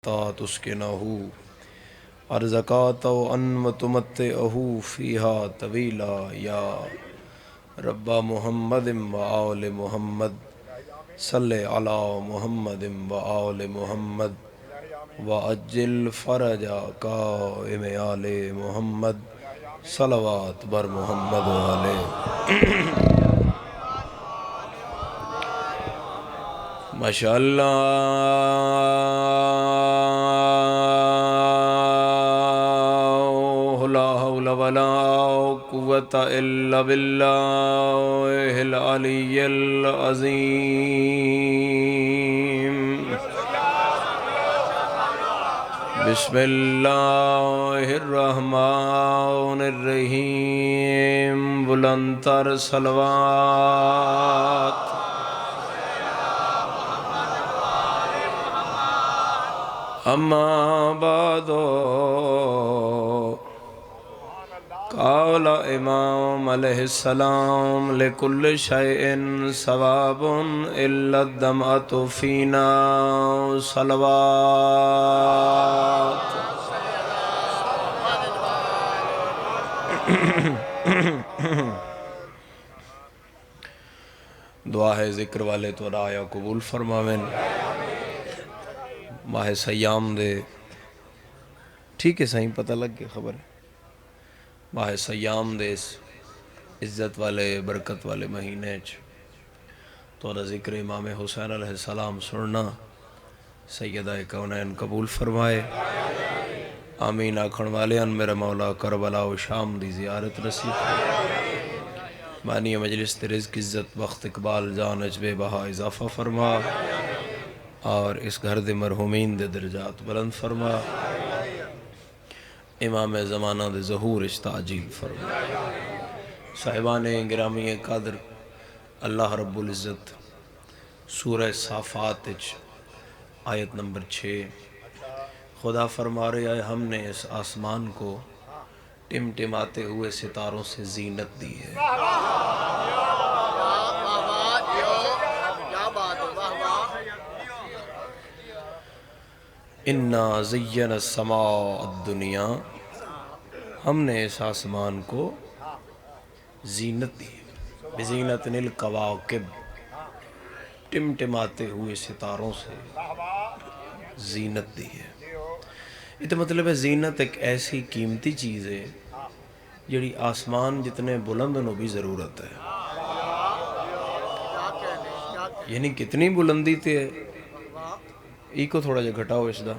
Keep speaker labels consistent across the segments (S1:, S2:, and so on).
S1: تسکنہ ارزقات ان وتمتعہ فیہا طویلا یا رب محمد و آل محمد صلی علی محمد و آل محمد وعجل فرج قائم آل محمد صلوات بر محمد و آلہ ماشاءاللہ لا حول ولا قوة الا باللہ العلی العظیم بسم اللہ الرحمن الرحیم بلند تر صلوات اما بعد قال امام علیہ السلام لکل شیء ثواب الا الدمعة فینا صلوات دعا ہے ذکر والے تو رایا قبول فرماویں ماہ سیام دے ٹھیک ہے صحیح پتہ لگ گیا خبر ہے ماہ سیام دے اس عزت والے برکت والے مہینے تو ذکر امام حسین علیہ السلام سننا سیدہ کونین قبول فرمائے آمین آکھن والے ان میرا مولا کربلا و شام دی زیارت نصیب مانی مجلس تے رزق عزت وقت اقبال جانچ بے بہا اضافہ فرما اور اس گھر دے مرحومین دے درجات بلند فرما امام زمانہ دے ظہور تعجیل فرما صاحبان گرامی قادر اللہ رب العزت سورہ صافات آیت نمبر 6 خدا فرما رہا ہے ہم نے اس آسمان کو ٹمٹماتے ہوئے ستاروں سے زینت دی ہے اِنَّا زَيَّنَ السَّمَاءَ الدُّنْيَا ہم نے اس آسمان کو زینت دی بزینت الکواکب ٹمٹماتے ہوئے ستاروں سے زینت دی ہے یہ تو مطلب ہے زینت ایک ایسی قیمتی چیز ہے جڑی آسمان جتنے بلند نو بھی ضرورت ہے یعنی کتنی بلندی تے ایک کو تھوڑا جا گھٹاؤ اس دا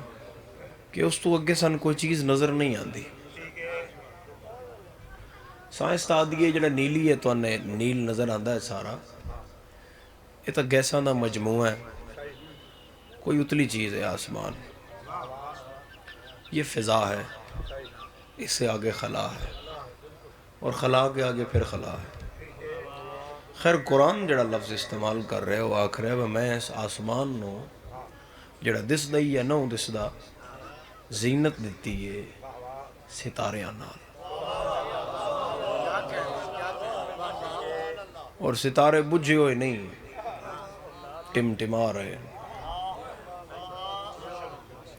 S1: کہ اس تو اگے سن کوئی چیز نظر نہیں آندی سائنس تا دیئے جڑا نیلی ہے تو انہیں نیل نظر آندہ ہے سارا یہ تا گیسان دا مجموعہ ہے کوئی اتلی چیز ہے آسمان یہ فضا ہے اس سے آگے خلا ہے اور خلا کے آگے پھر خلا ہے خیر قرآن جڑا لفظ استعمال کر رہے ہو آکھ رہے ہو میں اس آسمان نو جڑا دس دائی یا نو دس دا زینت دیتی ہے ستارے نال اور ستارے بجھے ہوئے نہیں ٹمٹما رہے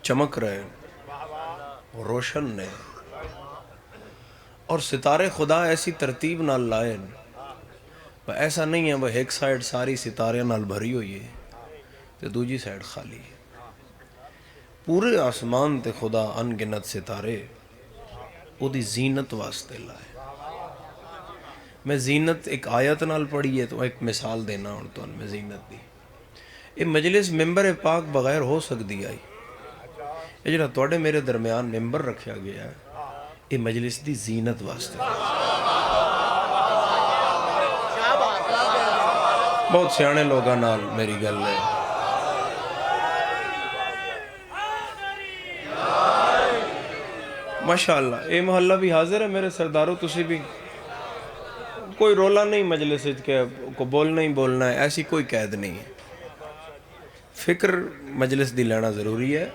S1: چمک رہے روشن نے اور ستارے خدا ایسی ترتیب نال لائے ایسا نہیں ہے وہ ایک سائیڈ ساری ستارے نال بھری ہوئی ہے تو دوجی سائیڈ خالی ہے پورے آسمان تے خدا انگنت ستارے وہ دی زینت واسطے لائے میں زینت ایک آیت نال پڑھی ہے تو ایک مثال دینا ہوں تو ان میں زینت دی یہ مجلس ممبر پاک بغیر ہو سکتی آئی یہ جڑا توڑے میرے درمیان ممبر رکھیا گیا ہے یہ مجلس دی زینت واسطے بہت سیانے لوگاں نال میری گل ہے ماشاءاللہ اے محلہ بھی حاضر ہے میرے سرداروں تسی بھی کوئی رولا نہیں مجلس کے کو بولنا ہی بولنا ہے ایسی کوئی قید نہیں ہے فکر مجلس دی لینا ضروری ہے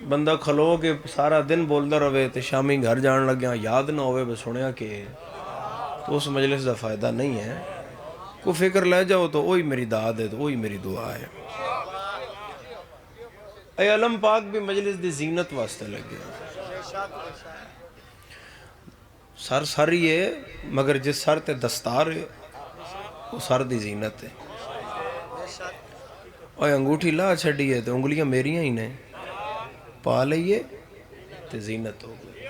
S1: بندہ کھلو کہ سارا دن بولدا رہے تے شامی گھر جان لگیا یاد نہ ہوئے بس سنیا کہ تو اس مجلس دا فائدہ نہیں ہے کو فکر لے جاؤ تو وہی میری داد ہے تو وہی میری دعا ہے اے علم پاک بھی مجلس دی زینت واسطے لگے سر سر ہی ہے مگر جس سر تے دستار ہے وہ سر دی زینت ہے اور انگوٹھی لا چھڑی ہے تو انگلیاں میریاں ہی نے پا لئیے تو زینت ہو گئی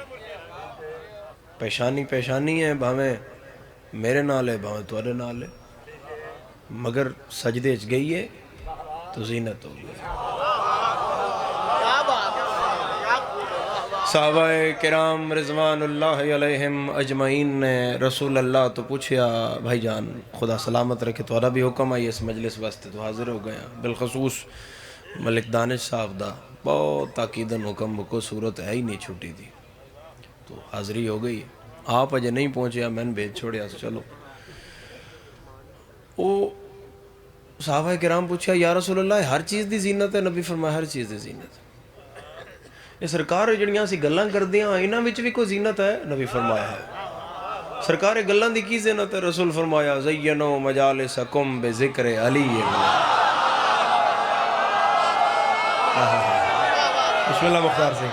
S1: پیشانی پیشانی ہے بھاویں میرے نال ہے بھاویں تورے نال ہے مگر سجدے چ گئی ہے تو زینت ہو گئی صحابہ کرام رضوان اللہ علیہم اجمعین نے رسول اللہ تو پوچھیا بھائی جان خدا سلامت رکھے تھوڑا بھی حکم آئی اس مجلس واسطے تو حاضر ہو گیا بالخصوص ملک دانش صاحب دا بہت تاکیدن حکم کو صورت ہے ہی نہیں چھوٹی تھی تو حاضری ہو گئی آپ اجے نہیں پہنچیا میں نے بھیج چھوڑیا چلو وہ صحابہ کرام پوچھا یا رسول اللہ ہر چیز دی زینت ہے نبی فرمایا ہر چیز دی زینت ہے یہ سرکار جڑیاں سی گلاں کردیاں انہاں وچ بھی کوئی زینت ہے نبی فرمایا ہے سرکار گلاں دی کی زینت ہے رسول فرمایا زینو مجالسکم بذکر علی بسم اللہ مختار سے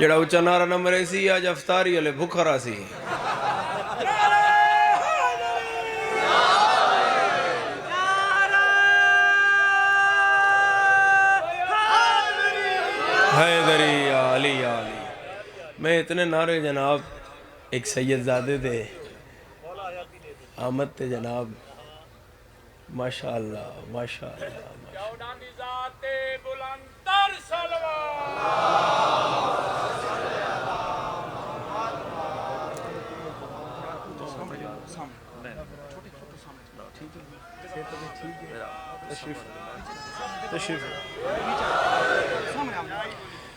S1: جڑا اچھا نعرہ نہ مرے سی آج افطاری علی بھکھرا سی حیدری یا علی یا علی میں اتنے نعرے جناب ایک سید زادے دے آمد تے جناب ماشاءاللہ ماشاءاللہ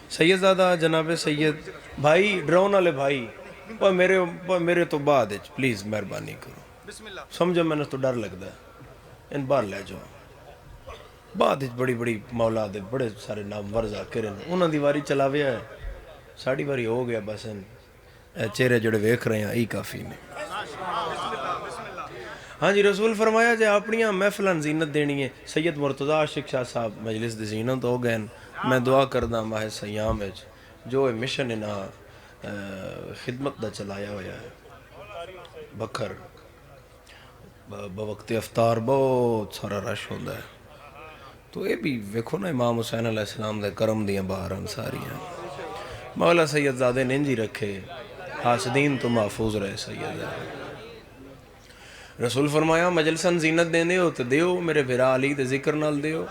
S1: سید زادہ جناب سید بھائی ڈرون والے بھائی میرے تو بعد ہے پلیز مہربانی کرو سمجھو میں نے تو ڈر لگتا ہے ان باہر لے جاؤ بعد بڑی بڑی مولا دے بڑے سارے نامور ذاکر ہیں انہاں دی واری چلاویا ہے ساڑی واری ہو گیا بس چہرے جڑے ویکھ رہے ہیں ای کافی نے ہاں جی رسول فرمایا جے اپنیاں محفلان زینت دینی ہے سید مرتضی عاشق شاہ صاحب مجلس دی زینت ہو گئے میں دعا کردہ ماہ سیام ہے جو مشن انہاں خدمت دا چلایا ہویا ہے بکھر بوقت افطار بہت سارا رش ہوندہ ہے تو یہ بھی ویکھو نا امام حسین علیہ السلام دے کرم دیاں باہر انساریاں مولا سید زادے ننجی رکھے حاسدین تو محفوظ رہے سید زادے رسول فرمایا مجلسن زینت دینے ہو تو دیو میرے بھرا علی دے ذکر نال دیو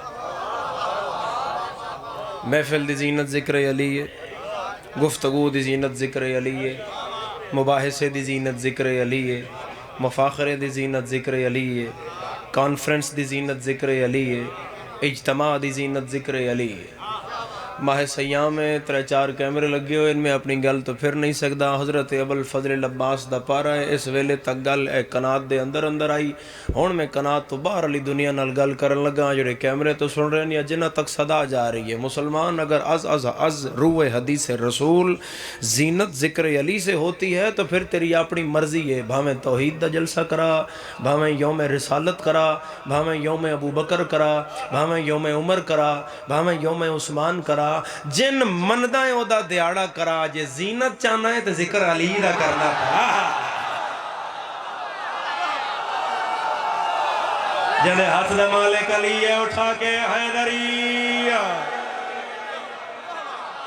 S1: محفل دی زینت ذکر علی ہے گفتگو دی زینت ذکر علی ہے مباحثے دی زینت ذکر علی ہے مفاخرے دی زینت ذکر علی ہے کانفرنس دی زینت ذکر علی ہے اجتماع دی زینت ذکر علی ہے ماہ سیام میں 3-4 کیمرے لگے ہوئے ان میں اپنی گل تو پھر نہیں سکتا حضرت ابو الفضل عباس دا پارا ہے اس ویلے تک گل ایک کنات دے اندر آئی ہون میں کنات تو باہر علی دنیا نال گل کرن لگا جڑے کیمرے تو سن رہے ہیں یا جنہ تک صدا جا رہی ہے مسلمان اگر از روح حدیث رسول زینت ذکر علی سے ہوتی ہے تو پھر تیری اپنی مرضی ہے بھاویں توحید دا جلسہ کرا بھاویں یوم رسالت کرا بھاویں یوم ابو بکر کرا بھاویں یوم عمر کرا بھاویں یوم عثمان کرا جن مندائیں او دا دیاڑا کرا جے زینت چاہنا ہے تو ذکر علی دا کرنا پڑا جنہیں ہاتھ دے مالک علی ہے اٹھا کے حیدری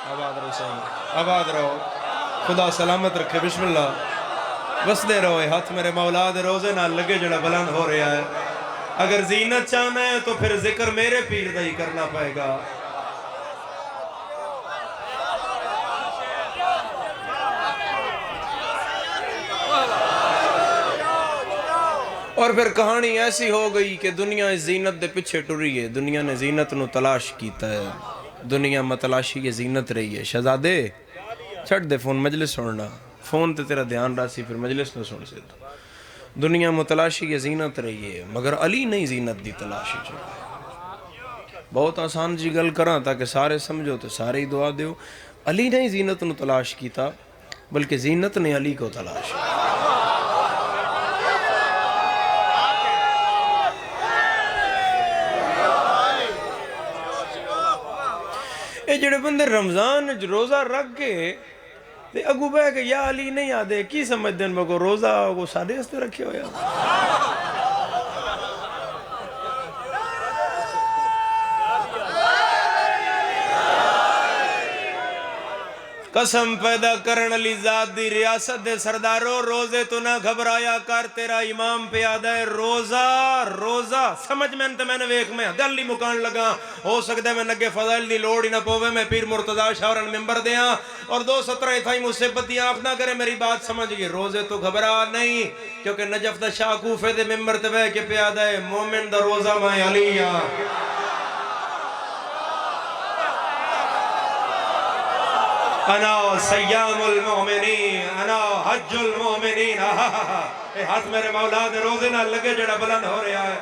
S1: آباد رہو سہی آباد رہو خدا سلامت رکھے بسم اللہ بس دے رہو ہاتھ میرے مولا دے روزے نہ لگے جڑا بلند ہو رہا ہے اگر زینت چاہنا ہے تو پھر ذکر میرے پیر دا ہی کرنا پائے گا اور پھر کہانی ایسی ہو گئی کہ دنیا اس زینت دے پچھے ٹری ہے دنیا نے زینت نو تلاش کیتا ہے دنیا میں تلاشی یہ زینت رہی ہے شہزادے چھٹ دے فون مجلس سننا فون تے تیرا دھیان راسی پھر مجلس نو سن سے دنیا متلاشی کی زینت رہی ہے مگر علی نہیں زینت دی تلاشی چ بہت آسان جی گل کراں تاکہ سارے سمجھو تو سارے ہی دعا دیو علی نے زینت نو تلاش کیتا بلکہ زینت نے علی کو تلاش کیا اے جڑے بندے رمضان روزہ رکھ کے تے اگو بہ کہ یا علی نہیں آدھے کی سمجھ دیں بگو روزہ کو سادے ہستے رکھے ہویا قسم پیدا کرن علی ذات دی ریاست دے سردارو روزے تو نہ گھبرایا کر تیرا امام پہ آدھا ہے روزہ سمجھ میں انت میں نے ویک میں گل ہی مکان لگا ہو سکتا ہے میں نگے فضائل دی لوڑ ہی نہ پوے میں پیر مرتضی شاورن ممبر دیاں اور 2:17 تھائی مجھ سے بدی آنکھ نہ کرے میری بات سمجھ گئی روزے تو گھبرا نہیں کیونکہ نجف دا شاہ کوفے دے ممبر تے بے کے پہ آدھا ہے مومن دا روزہ میں علی انا سیام المؤمنین انا حج المؤمنین اے ہاتھ میرے مولا دے روزے نہ لگے جڑا بلند ہو رہا ہے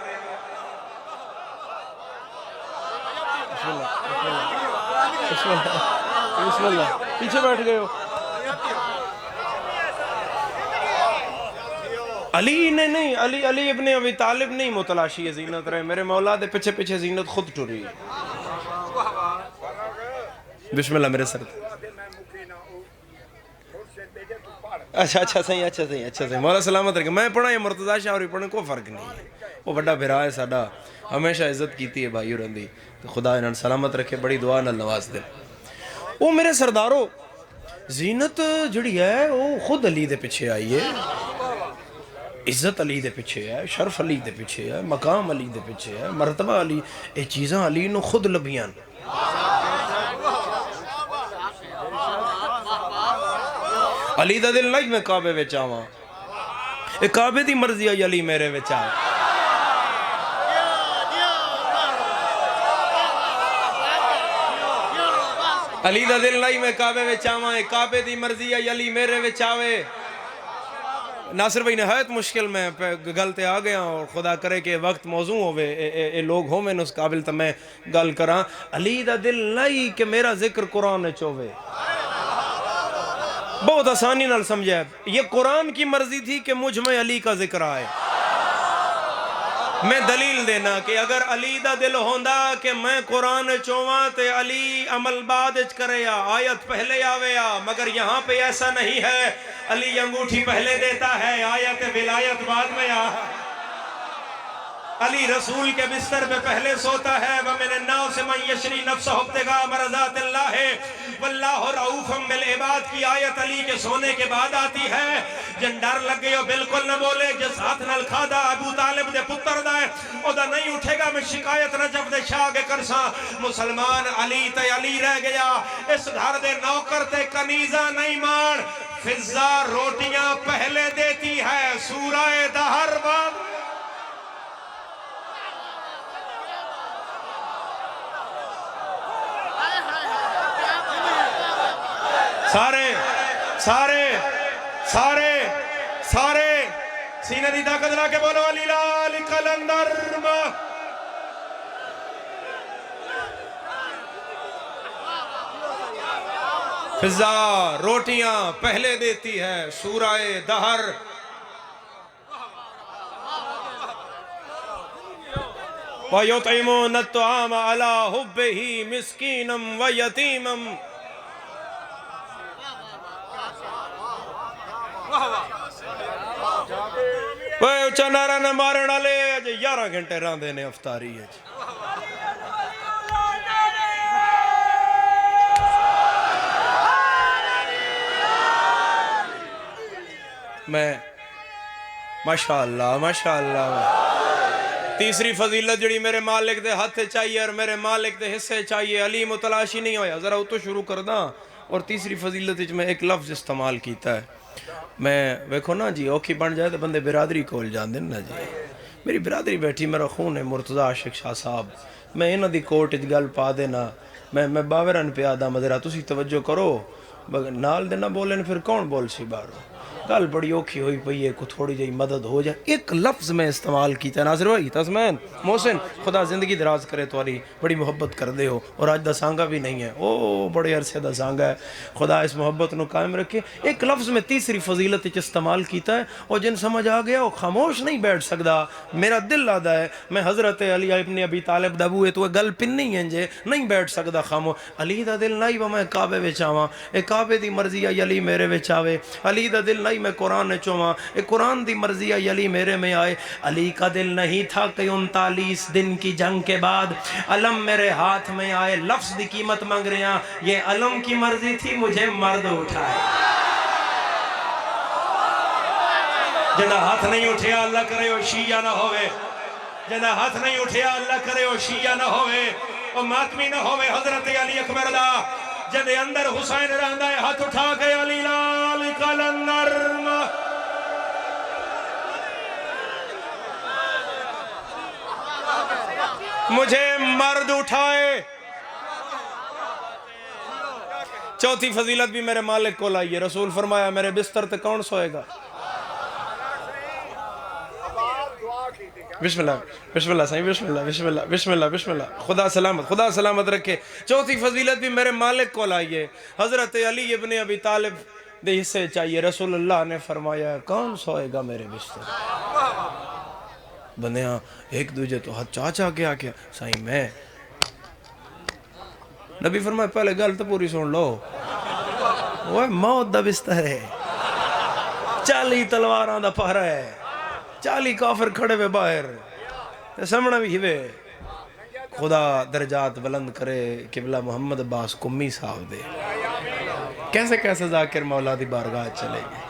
S1: بسم اللہ پیچھے بیٹھ گئے ہو علی نے نہیں علی ابن ابی طالب نہیں متلاشی زینت رہے میرے مولا دے پیچھے پیچھے زینت خود ٹوری ہے بسم اللہ میرے سر اچھا صحیح مولا سلامت رکھے میں پڑھا یہ مرتضی شاہ اور پڑھنے کو فرق نہیں ہے وہ بڑا بھرا ہے ساڑا ہمیشہ عزت کیتی ہے بھائیو رندی تو خدا انہوں سلامت رکھے بڑی دعا نال نواز دے وہ میرے سردارو زینت جڑی ہے وہ خود علی دے پیچھے آئی ہے عزت علی دے پیچھے ہے شرف علی دے پیچھے ہے مقام علی دے پیچھے ہے مرتبہ علی یہ چیزاں علی نو خود لبیاں علی دا دل نہیں میں کعبے وچ آواں اے کعبے دی مرضی ہے علی میرے وچ آ علی دا دل نہیں میں کعبے وچ آواں اے کعبے دی مرضی ہے علی میرے وچ آوے ناصر بھائی نہایت مشکل میں گلتے آ گیا اور خدا کرے کہ وقت موضوع ہوئے اے لوگ ہوں میں اس قابل تا میں گل کراں علی دا دل نہیں کہ میرا ذکر قرآن چوے بہت آسانی نال سمجھے یہ قرآن کی مرضی تھی کہ مجھ میں علی کا ذکر آئے میں دلیل دینا کہ اگر علی دا دل ہوندا کہ میں قرآن چوہاں تے علی عمل بعد کرے آیت پہلے آوے مگر یہاں پہ ایسا نہیں ہے علی انگوٹھی پہلے دیتا ہے آیت ولایت بعد میں علی رسول کے بستر پہ پہلے سوتا ہے وَمِنَ النَّاسِ مَنْ يَشْرِي نَفْسَهُ ابْتِغَاءَ مَرْضَاتِ اللَّهِ وَاللَّهُ رَؤُوفٌ بِالْعِبَادِ کی آیت علی کے سونے کے بعد آتی ہے جن ڈر لگ گئے ہو بالکل نہ بولے جس ہاتھ نال کھادا ابو طالب دے پتر دا ہے او دا نہیں اٹھے گا میں شکایت رجب دے شاہ کے کرساں مسلمان علی تے علی رہ گیا اس گھر دے نوکر تے کنیزہ نہیں مان فضہ روٹیاں پہلے دیتی ہے سورہ دہر بعد سارے سینہ دی طاقت لا کے بولو علی لال کلندر فضا روٹیاں پہلے دیتی ہے سورہ دہر وَيُطْعِمُونَ الطَّعَامَ عَلَىٰ حُبِّهِ مِسْكِينًا وَيَتِيمًا وہ چنارا نہ مارن آلے اجے 11 گھنٹے ران دینے افطاری ہے میں ماشاءاللہ تیسری فضیلت جڑی میرے مالک دے ہاتھ چاہیے اور میرے مالک دے حصے چاہیے علی متلاشی نہیں ہویا ذرا وہ تو شروع کرداں اور تیسری فضیلت میں ایک لفظ استعمال کیتا ہے میں ویکھو نا جی اوکھی بن جائے تو بندے برادری کول جان دن نا جی میری برادری بیٹھی میرا خون ہے مرتضی عاشق شاہ صاحب میں انہاں دی کوٹ اچ گل پا دینا میں باورن پہ آدھا مدرہ تسی توجہ کرو نال دینا بولن پھر کون بول سی بارو گل بڑی اوکھی ہوئی پئی ہے، کو تھوڑی جی مدد ہو جائے، ایک لفظ میں استعمال کیتا ہے۔ ناصر بھائی، تسمین، محسن، خدا زندگی دراز کرے تواری، بڑی محبت کر دے ہو، اور آج دا سانگا بھی نہیں ہے، او بڑے عرصے دا سانگا ہے، خدا اس محبت نو قائم رکھے۔ ایک لفظ میں تیسری فضیلت استعمال کیتا ہے، اور جن سمجھ آ گیا وہ خاموش نہیں بیٹھ سکدا۔ میرا دل آدھا ہے میں حضرت علی ابن ابی طالب دبو ہے تو گل پن نہیں ہے جے نہیں بیٹھ سکدا خاموش۔ علی دا دل نہیں وہ میں کعبے وچ آواں، اے کعبے دی مرضی ہے علی میرے وچ آوے۔ علی دا دل نہیں میں قرآن نے چواں، اے قرآن دی مرضی ہے علی میرے میں آئے۔ علی کا دل نہیں تھا کہ 39 دن کی جنگ کے بعد علم میرے ہاتھ میں آئے، لفظ دی قیمت مانگ رہے ہیں، یہ علم کی مرضی تھی مجھے مرد اٹھائے۔ جنہ ہاتھ نہیں اٹھیا اللہ کرے وہ شیعہ نہ ہوئے، جنہ ہاتھ نہیں اٹھیا اللہ کرے وہ شیعہ نہ ہوئے، وہ ماتمی نہ ہوئے۔ حضرت علی اکبر دا جدے اندر حسین رہندا ہے، ہاتھ اٹھا کے علی لال کلندر مجھے مرد اٹھائے۔ چوتھی فضیلت بھی میرے مالک کو لائیے، رسول فرمایا میرے بستر تے کون سوئے گا؟ بسم اللہ بسم اللہ سائیں، بسم اللہ بسم اللہ بسم اللہ بسم اللہ، خدا سلامت، خدا سلامت رکھے۔ چوتھی فضیلت بھی میرے مالک کو لائیے، حضرت علی ابن ابی طالب دے حصے چاہیے۔ رسول اللہ نے فرمایا کون سوئے گا میرے بستر؟ بندیاں ایک دوجہ تو ہاتھ چاچا کیا کیا سائیں میں۔ نبی فرمایا پہلے گل تو پوری سن لو، وہ موت دا بستر ہے، 40 تلواراں دا پہرا ہے، 40 کافر کھڑے ہوئے باہر، سامنا بھی ہوئے۔ خدا درجات بلند کرے، قبلہ محمد عباس کمی صاحب دے کیسے کیسے ذاکر مولا دی بارگاہ چلے گئے۔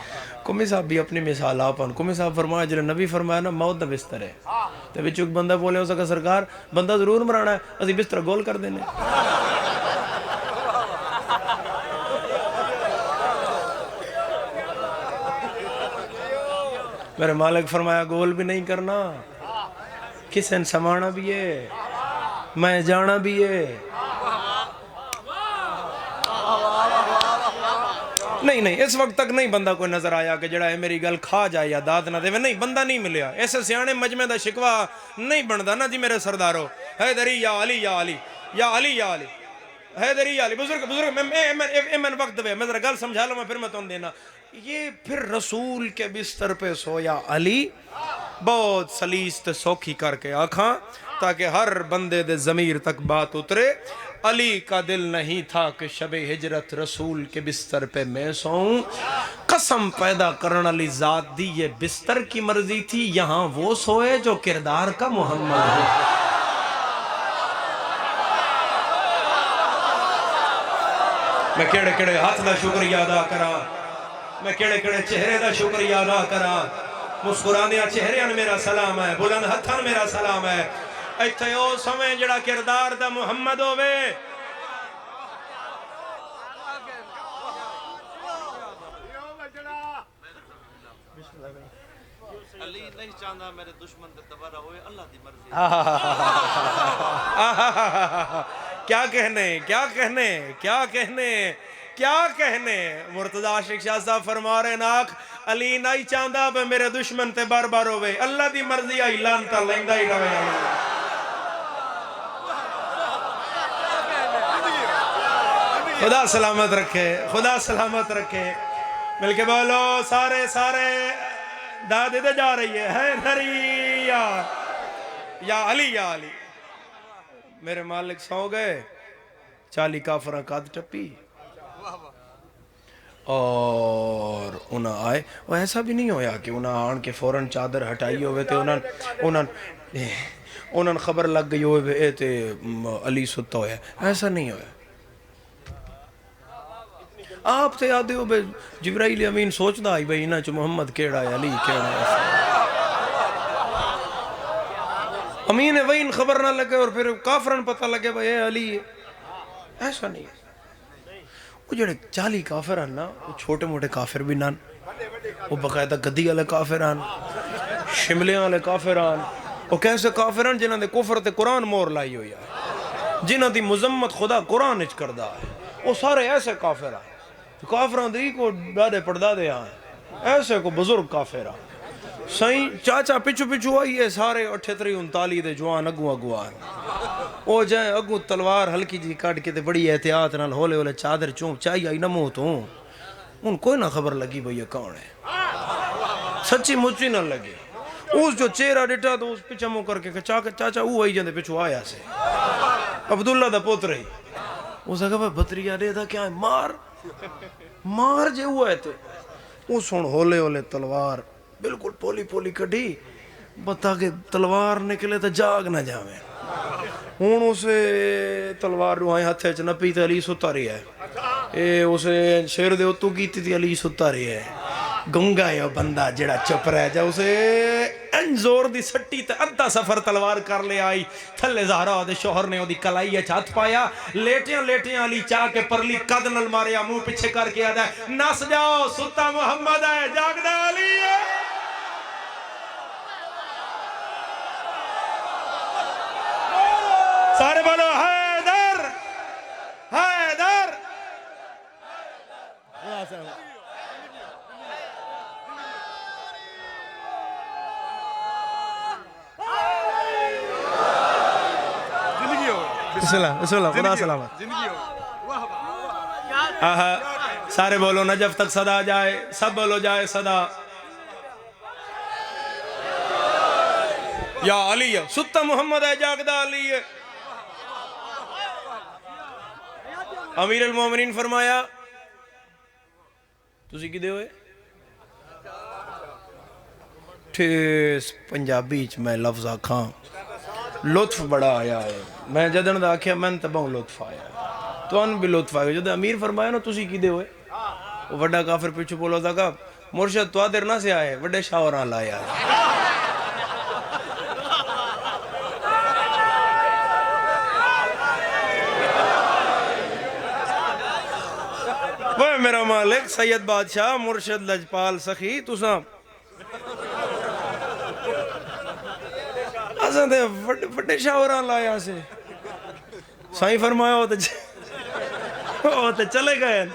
S1: کمی صاحب بھی اپنی مثال آپن، کمی صاحب فرمایا جنہیں نبی فرمایا نا موت دا بستر ہے، تو بچوں ایک بندہ بولے ہو سکا سرکار بندہ ضرور مرانا ہے، اسی بستر گول کر دینے۔ میرے مالک فرمایا گول بھی نہیں کرنا، کس ان سمانا بھی ہے، میں جانا بھی ہے۔ نہیں اس وقت تک نہیں بندہ کوئی نظر آیا کہ جڑا ہے میری گل کھا جائے یا داد نہ دے، نہیں بندہ نہیں ملیا۔ ایسے سیانے مجمع دا شکوہ نہیں بندا نا جی میرے سردارو، حیدری یا علی یا علی یا علی یا علی، حیدری یا علی، بزرگ میں وقت دے میں ذرا گل سمجھا لوں میں پھر میں تم دینا۔ یہ پھر رسول کے بستر پہ سویا علی، بہت سلیس تے سوکھی کر کے آنکھاں تاکہ ہر بندے دے ضمیر تک بات اترے۔ علی کا دل نہیں تھا کہ شب ہجرت رسول کے بستر پہ میں سوؤں، قسم پیدا کرن علی ذات دی یہ بستر کی مرضی تھی، یہاں وہ سوئے جو کردار کا محمد ہے۔ میں کیڑے کیڑے ہاتھ دا شکریہ ادا کرا، میں کیڑے کیڑے چہرے دا شکریہ ادا کرا، مسکرانیاں چہریاں میرا سلام ہے، بلند ہتھاں میرا سلام ہے۔ ایتھے او سمیں جڑا کردار دا محمد ہوئے۔
S2: علی نہیں چاہتا میرے دشمن تے تبارہ ہوئے، اللہ دی مرضی۔
S1: کیا کہنے کیا کہنے کیا کہنے کیا کہنے۔ مرتضی عاشق شاہ صاحب فرما رہے ناک علی نہیں چاہتا بے میرے دشمن تے بار بار ہوئے، اللہ دی مرضی آئی لانتا لیندہ ہی رہے۔ خدا سلامت رکھے، خدا سلامت رکھے۔ مل کے بولو سارے سارے دادے دے جا رہی ہے حیدری یا علی یا علی۔ میرے مالک سو گئے، 40 کافرہ قد ٹپی اور انہاں آئے۔ وہ ایسا بھی نہیں ہویا کہ انہاں آن کے فوراں چادر ہٹائی ہوئے تھے، انہاں خبر لگ گئی ہوئے تھے علی ستا ہویا، ایسا نہیں ہویا۔ آپ سے یاد ہو بے جبرائیل امین سوچ دا آئی بھئی انہاں چو محمد کیڑا ہے علی کیڑا ہے۔ امین وین خبر نہ لگے اور پھر کافرن پتہ لگے بھئی اے علی ہے، ایسا نہیں ہے۔ وہ جڑے 40 کافران نا، وہ چھوٹے موٹے کافر بھی نان، وہ باقاعدہ گدی والے کافران، شملے والے کافران، وہ کیسے کافران جنہاں دے کفر تے قرآن مور لائی ہوئی ہے، جنہاں دی مذمت خدا قرآن اچ کردہ ہے، وہ سارے ایسے کافران کافران دی کو ڈاڑے پڑھدا دے آئیں، ایسے کو بزرگ کافر سائیں چاچا پچھو پچھو آئیے سارے 38 دے جوان اگوان او جائیں اگو تلوار ہلکی جی کاٹ کے تے بڑی احتیاط نال ہولے ہولے چادر چونپ چاہیے آئی نمو تو ان کوئی نہ خبر لگی بھئی یہ کون ہے سچی مچی نہ لگی اس جو چہرہ ڈٹا تو اس پچھا مو کر کے چاچا وہ آئی جاندے پچھو آیا سے عبداللہ دا پوت رہی اس نے کہا بطریہ دے دا کیا ہے مار جے ہوا ہے تے اس سن ہولے ہولے تلوار بالکل پولی پولی کڑی بتا کہ تلوار نکلے تو جاگ نہ جاویں ہون اسے تلوار روحائیں ہاتھے چ نپی تے علی ستا رہی ہے اے اسے شیر دے اتو کیتی تے علی ستا رہی ہے گنگا ہے بندہ جڑا چپ رہ جا اسے انزور دی سٹی تے ادھا سفر تلوار کر لے آئی تھلے زہرا دے شوہر نے دی کلائی ہاتھ پایا لیٹیاں علی چاہ کے پرلی قد نل ماریا منہ پیچھے کر کے آدھا نس جاؤ ستا محمد ہے جاگدہ علی ہے سارے بولو حیدر حیدر بسم اللہ خدا سلامت سارے بولو نجف تک صدا جائے سب بولو جائے صدا یا علی ہے ستا محمد ہے جاگدہ علی ہے امیر المومنین فرمایا تسی کی دے ہوئے ٹھیس پنجابی چ میں لفظ آکھاں لطف بڑا آیا ہے میں جدن دا آکھیا میں تباں لطف آیا ہے تو ان بھی لطف آیا جدن امیر فرمایا نا تسی کی دے ہوئے وہ وڈا کافر پیچھو بولو دا کہ مرشد تو آدر نہ سے آئے وڈے شاوران لایا ہے وہ میرا مالک سید بادشاہ مرشد لجپال سخی تساں اساں تے وڈے شاوران لایا سے سائیں فرمایا ہوتے چلے گئے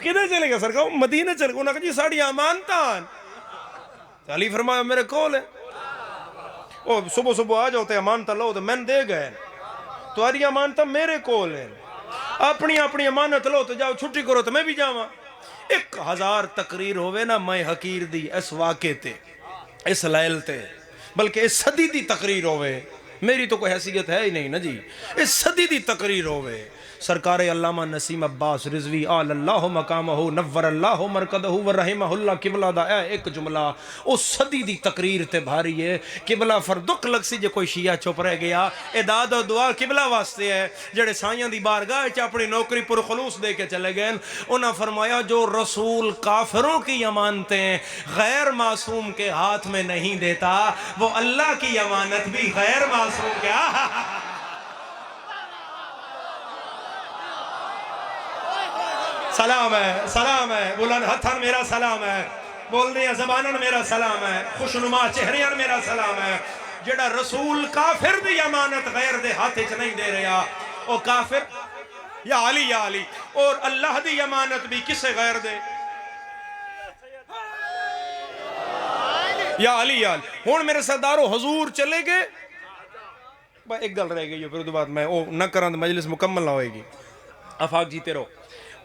S1: کدھر چلے گئے سرکار مدینہ چلے گئے انہوں نے کہا جی ساڑھی امانتان علی فرمایا میرے کول ہے صبح صبح آ جاؤ امانتا لو تو میں دے گئے تو آری امانتا میرے کول ہے اپنی امانت لو تو جاؤ چھٹی کرو تو میں بھی جاؤں 1000 تقریر ہوئے نا میں حقیر دی اس واقعے تے اس لیل تے بلکہ اس صدی دی تقریر ہوئے میری تو کوئی حیثیت ہے ہی نہیں نا جی اس صدی دی تقریر ہوئے سرکار علامہ نسیم عباس رضوی آل اللہ مقامہ نور اللہ مرکدہ ورحمہ اللہ قبلہ دا اے ایک جملہ اس صدی دی تقریر تے بھاری ہے قبلہ فردق لگ سی جے کوئی شیعہ چپ رہ گیا اداد و دعا قبلہ واسطے ہے جڑے سائیاں دی بارگاہ چ اپنی نوکری پر خلوص دے کے چلے گئے انہاں فرمایا جو رسول کافروں کی امانتیں غیر معصوم کے ہاتھ میں نہیں دیتا وہ اللہ کی امانت بھی غیر معصوم کیا سلام ہے بلند ہتھن میرا سلام ہے بولنے زبانن میرا سلام ہے خوشنما چہریان میرا سلام ہے جڑا رسول کافر دی امانت غیر دے ہاتھے چ نہیں دے رہا او کافر یا علی اور اللہ دی امانت بھی کسے غیر دے یا علی ہون میرے سردارو حضور چلے گئے ایک گل رہ گئی پھر دو بعد میں نہ کران مجلس مکمل نہ ہوئے گی افاق جیتے رہو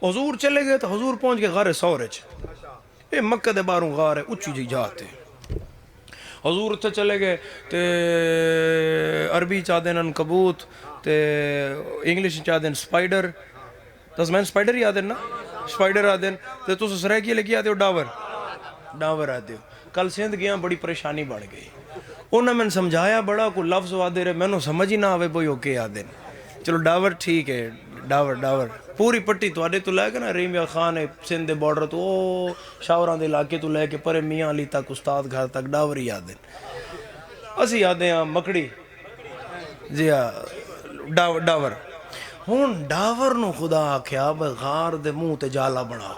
S1: حضور چلے گئے تو حضور پہنچ گئے غار سورج یہ مکہ دے باروں غار ہے اچھی جی جاتے حضور تے چلے گئے تے عربی چاہ دین انکبوت تے انگلش چاہ دین سپائڈر تس میں سپائڈر ہی آدین نا سپائڈر آدین تے تو سسرے کی لگی آتے ہو ڈاور آتے ہو کل سندھ گیا بڑی پریشانی بڑھ گئی انہوں نے سمجھایا بڑا کوئی لفظ آدھے رہے میں نے سمجھ ہی نہ آوے بھئی اوکے آدین چلو ڈاور ٹھیک ہے ڈاور پوری پٹی تو آڈے تو لے کے نا ریمیہ خان سندھ بارڈر تو شاوران دے علاقے تو لے کے پرے میاں علی تک استاد گھر تک ڈاور ہی آدھیں اسی آدھیں ہاں مکڑی جی ہاں ڈاور ہون ڈاور نو خدا آکھیا غار دے منہ تے جالا بنا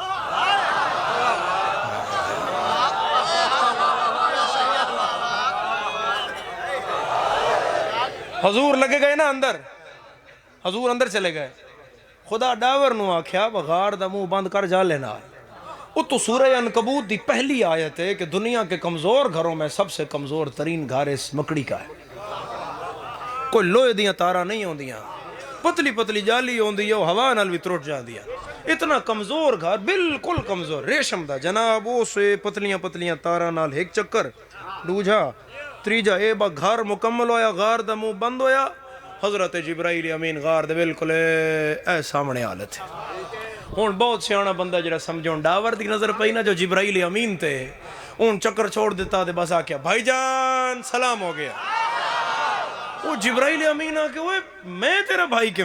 S1: حضور لگے گئے نا اندر حضور اندر چلے گئے خدا ڈاور نو آکھیا غار دا منہ بند کر جالے نال وہ تو سورہ عنکبوت دی پہلی آیت ہے کہ دنیا کے کمزور گھروں میں سب سے کمزور ترین گھر اس مکڑی کا ہے. کوئی لوہے دیاں تارہ نہیں ہوندیاں، پتلی پتلی جالی ہوندی ہے، ہوا نال بھی ترٹ جاندیاں. اتنا کمزور گھر، بالکل کمزور، ریشم دا جناب، اسے پتلیاں پتلیاں تارہ نال ایک چکر دوجا تریجا اے با گھر مکمل ہویا، غار دا منہ بند ہویا. حضرت جبرائیل امین غار دے بالکل اے سامنے حالت ہے. ہون بہت سیانا بندہ جڑا سمجھون ڈاور دی نظر پئی نا جو جبرائیل امین تے اون چکر چھوڑ دیتا دے بس آکیا بھائی جان سلام ہو گیا. وہ جبرائیل امین آ کے میں تیرا بھائی کہ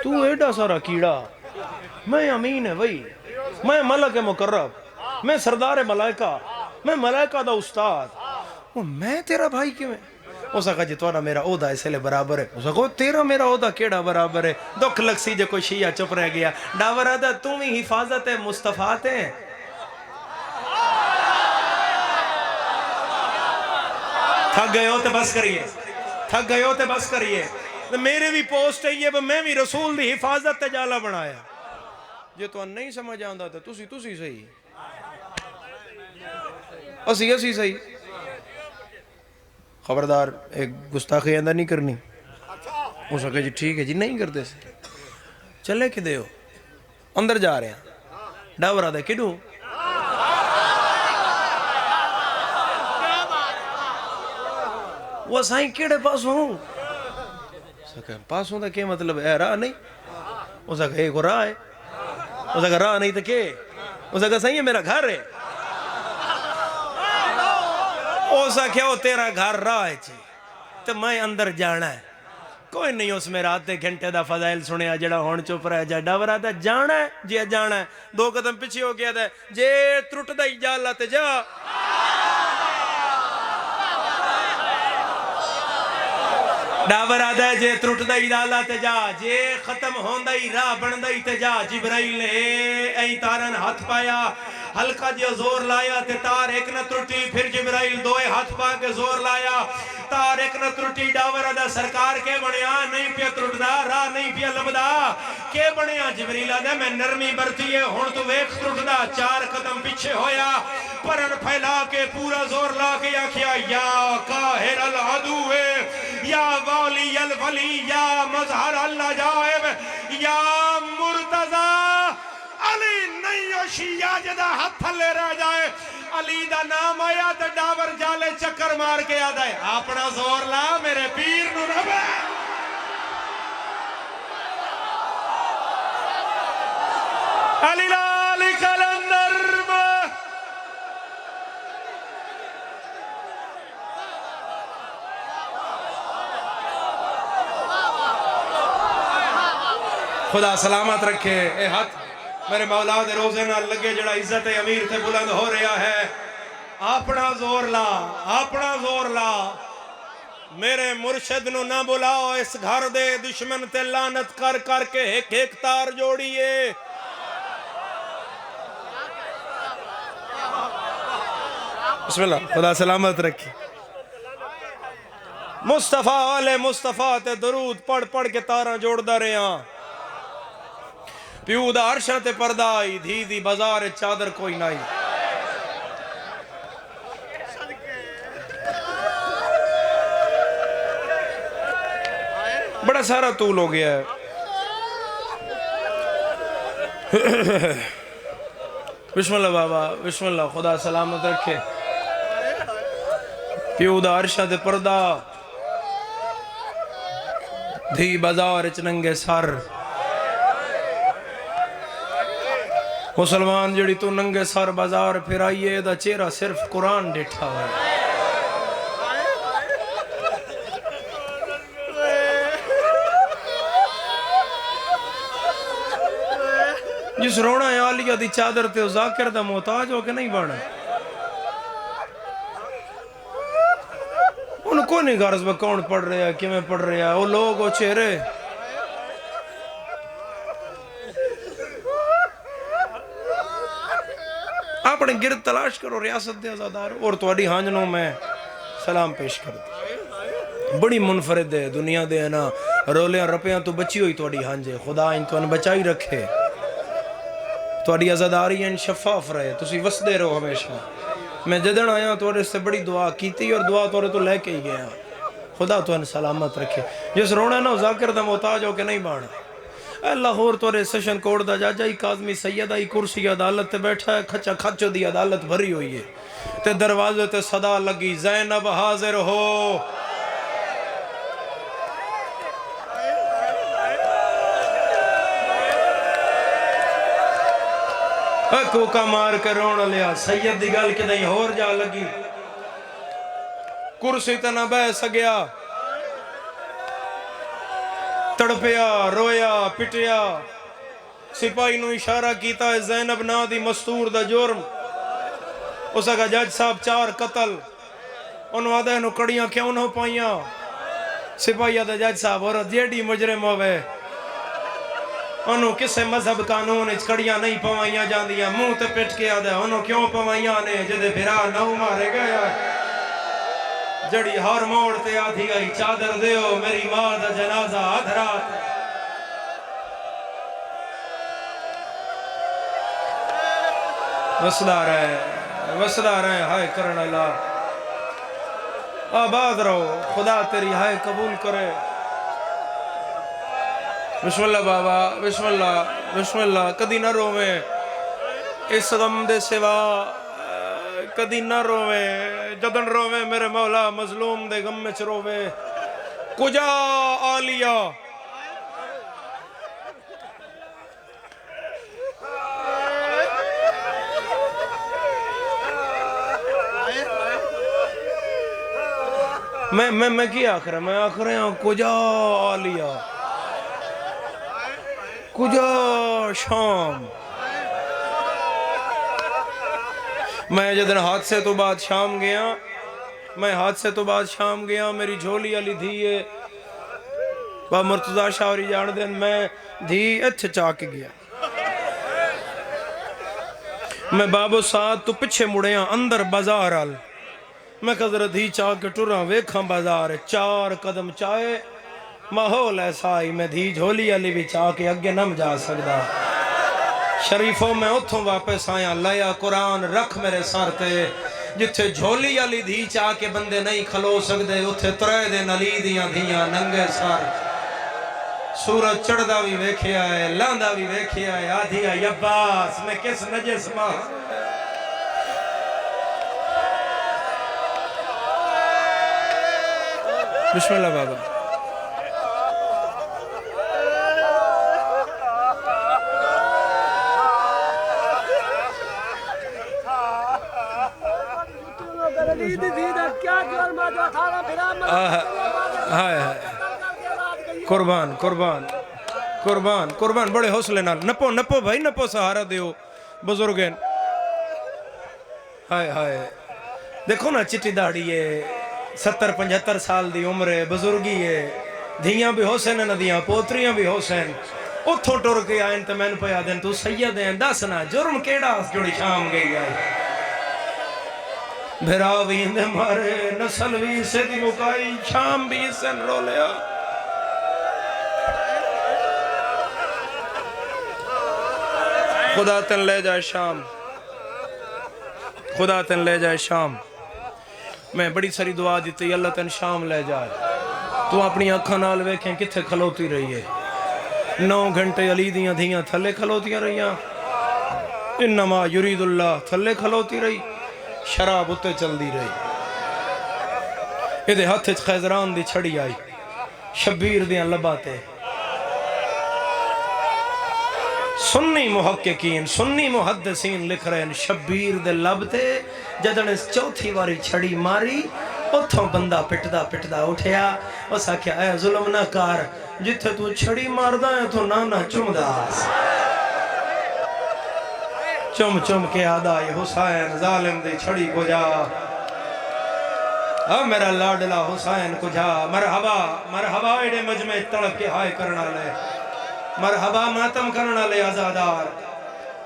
S1: تو ایڈا سارا کیڑا، میں امین ہے بھائی، میں ملک مقرب، میں سردار ملائکہ، میں ملائکہ دا استاد، وہ میں تیرا بھائی کیوں ہے؟ اس کہا جی تھوڑا میرا عہدہ اس لئے برابر ہے. اس کہا تیرا میرا عہدہ کیڑا برابر ہے؟ دکھ لگ سی جو کوئی شیعہ چپ رہ گیا. ڈاور آدھا تم ہی حفاظت مصطفیٰ ہیں. تھک گئے ہو تے بس کریے، تھک گئے ہو تے بس کریے. میرے بھی پوسٹ ہے یہ میں بھی رسول دی حفاظت تے جالا بنایا. جے تو نہیں سمجھ آندا تے تسی صحیح، اسی صحیح. خبردار ایک گستاخی اندر نہیں کرنی. اس کہا جی ٹھیک ہے جی نہیں کرتے سے چلے کدے ہو؟ اندر جا رہے ہیں. ڈاور آدھا کدوں؟ وہ سائیں کیڑے پاس ہوں؟ پاس ہوں دا کیا مطلب ہے؟ راہ نہیں. اس کہا ایک راہ ہے. اس کہا راہ نہیں تو کیا؟ اس کہا سائیں میرا گھر ہے. اس کہا تیرا گھر راہ ہے چی تو میں اندر جانا ہے. کوئی نہیں اس میں رات گھنٹے دا فضائل سنیا جڑا ہون چپ رہا جا. ڈاور آتا جانا ہے جی جانا ہے. 2 قدم پیچھے ہو گیا تھا جے ترٹ دا ہی جالا تے جا. ڈاور آدھا ہے جے ترٹ دا ہی ڈالا تے جا، جے ختم ہوندہ ہی راہ بندہ ہی تے جا. جبرائیل نے اے تارن ہاتھ پایا، ہلکا جی زور لایا تے تار ایک نہ ترٹی. پھر جبرائیل دوئے ہاتھ پا کے زور لایا، تار ایک نہ ترٹی. ڈاور آدھا سرکار کے بنیا نہیں پیا ترٹ دا، راہ نہیں پیا لبدا کے بنیا. جبرائیل آدھا میں نرمی برتی ہے ہون تو ویک ترٹ دا. 4 قدم پیچھے ہویا، پرن پھیلا کے پورا زور لا کے آکھیا یا قاہر العدو یا والی الولی یا مظہر العجائب یا مرتضی. علی نہیں ہو شیعہ جدہ ہاتھ تھلے رہ جائے. علی دا نام آیا تو ڈاور جالے چکر مار کے آدھا ہے اپنا زور لا میرے پیر نو ربے. علی لالی کلندر خدا سلامت رکھے. اے ہاتھ میرے مولا دے روزے نہ لگے جڑا عزت امیر تے بلند ہو رہا ہے. اپنا زور لا، اپنا زور لا. میرے مرشد نو نہ بلاؤ اس گھر دے دشمن تے لعنت کر کر کے ایک ایک تار جوڑیے. بسم اللہ خدا سلامت رکھے. مصطفیٰ والے مصطفیٰ تے درود پڑھ پڑھ کے تاراں جوڑ دا رہے ہیں. پیو دا عرشاں تے پردہ آئی، دھی دی بازار چادر کوئی نائی. بڑا سارا طول ہو گیا ہے. بسم اللہ بابا بسم اللہ خدا سلامت رکھے. پیو دا عرشاں تے پردہ دھی بازار چننگے سر. مسلمان جڑی تو ننگے سر بازار پھر آئیے دا چہرہ صرف قرآن ڈیٹھا ہے. جس رونا ہے عالیہ دی چادر تے ذاکر دا محتاج ہو کے نہیں بانا. ان کو نہیں غرض میں کون پڑھ رہا ہے کیوں میں پڑھ رہا ہے. وہ لوگ وہ چہرے اپنے گرد تلاش کرو ریاست دے ازادار. اور تواڈی ہانجنوں میں سلام پیش کر دی. بڑی منفرد ہے دنیا دے نا رولیاں رپیاں تو بچی ہوئی توڑی ہانجے خدا ان تو ان بچائی رکھے توڑی عزاداری ان شفاف رہے تسی وسدے رہو ہمیشہ میں جدن آیا توڑے سے بڑی دعا کیتی اور دعا توڑے تو لے کے ہی گیا خدا تو ان سلامت رکھے جس رونا نا ذاکر دا محتاج ہو کے نہیں بانا اے لاہور توڑے سیشن کوڑ دا جا جائی کاظمی سیدہ ہی کرسی عدالت تے بیٹھا ہے کھچا کھچو دی عدالت بھری ہوئی ہے تے دروازے تے صدا لگی زینب حاضر ہو کوکا مار کے رونا لیا سید دی گل کے دیں ہور جا لگی کرسی تے نہ بہ سگیا تڑپیا رویا پٹیا سپاہی نو اشارہ کیتا ہے زینب نا دی مستور دا جرم اسا کا جج صاحب 4 قتل انہوں آدھے نو کڑیاں کیوں نہ پائیاں سپاہی آدھے جج صاحب اور جیڑی مجرم ہوئے انہوں کسے مذہب قانون اچ کڑیاں نہیں پوائیاں جان دیا منہ تے پٹ کے آدھے انہوں کیوں پوائیاں نے جدے بھرا نو مارے گیا جڑی ہر موڑ تے آدھی گئی چادر دیو میری ماں دا جنازہ آدھرات وسدہ رہے ہائے کرن اللہ آباد رہو خدا تیری ہائے قبول کرے بسم اللہ بابا بسم اللہ کدی نہ روویں اس غم دے سوا کدی نہ روویں جدن روویں میرے مولا مظلوم دے غم میں روویں کجا آلیا میں کی آخر ہے میں آخر ہوں کجا آلیا کجا شام میں جدن حادثے تو بعد شام گیا میری جھولی علی دھیے با مرتضی شاوری جان دین میں دھی اچھے چاک گیا میں بابو ساتھ تو پچھے مڑیاں اندر بازار آل میں قدر دھی چاک ٹوراں ویکھاں بازار 4 قدم چاہے ماحول ایسا ہی میں دھی جھولی علی بھی چاہ کے اگے نم جا سکدا شریفوں میں اتھوں واپس آیا لیا قرآن رکھ میرے سر تے جتھے جھولی علی دھی چاہ کے بندے نہیں کھلو سکدے اتھے 3 دن علی دیاں دھیاں ننگے سر سورج چڑھدا بھی ویکھیا ہے لاندا بھی ویکھیا ہے آدھی ہے عباس میں کس نجس ماں بسم اللہ بابا قربان بڑے حوصلے نال نپو بھائی نپو سہارا دیو بزرگین ہائے دیکھو نا چٹی داڑی ہے 70-75 سال دی عمر ہے بزرگی ہے دھیاں بھی حسین ندیاں پوتریاں بھی حسین اتھو ٹور کے آئین تے میں نے پیا دین تو سید ہیں دسنا جرم کیڑا جڑی شام گئی آئی بھراوی اندے مارے نسل بھی سے دی مکائی شام بھی سن رو لیا خدا تن لے جائے شام میں بڑی ساری دعا دیتی اللہ تن شام لے جائے تو اپنی آنکھاں نال ویکھیں کتھے کھلوتی رہی ہے 9 گھنٹے علی دیاں دھیاں تھلے کھلوتیاں رہیاں انما یرید اللہ تھلے کھلوتی رہی شراب اتے چل دی رہی ادھے ہاتھ خیزران دی چھڑی آئی شبیر دیاں لباتے سنی محققین سنی محدثین لکھ رہے ہیں شبیر دے لبتے جدن اس 4تھی واری چھڑی ماری اتھوں بندہ پٹدا اٹھیا اس آکھیا اے ظلم نہ کار جتھے تو چھڑی ماردہ ہے تو نانا چم داس چم کے آدھا یہ حسین ظالم دی چھڑی کو جا میرا لاڈلا حسین کو جا مرحبا ایڈے مجمع تڑپ کے ہائے کرنا لے مرحبا ماتم کرنا لے آزادار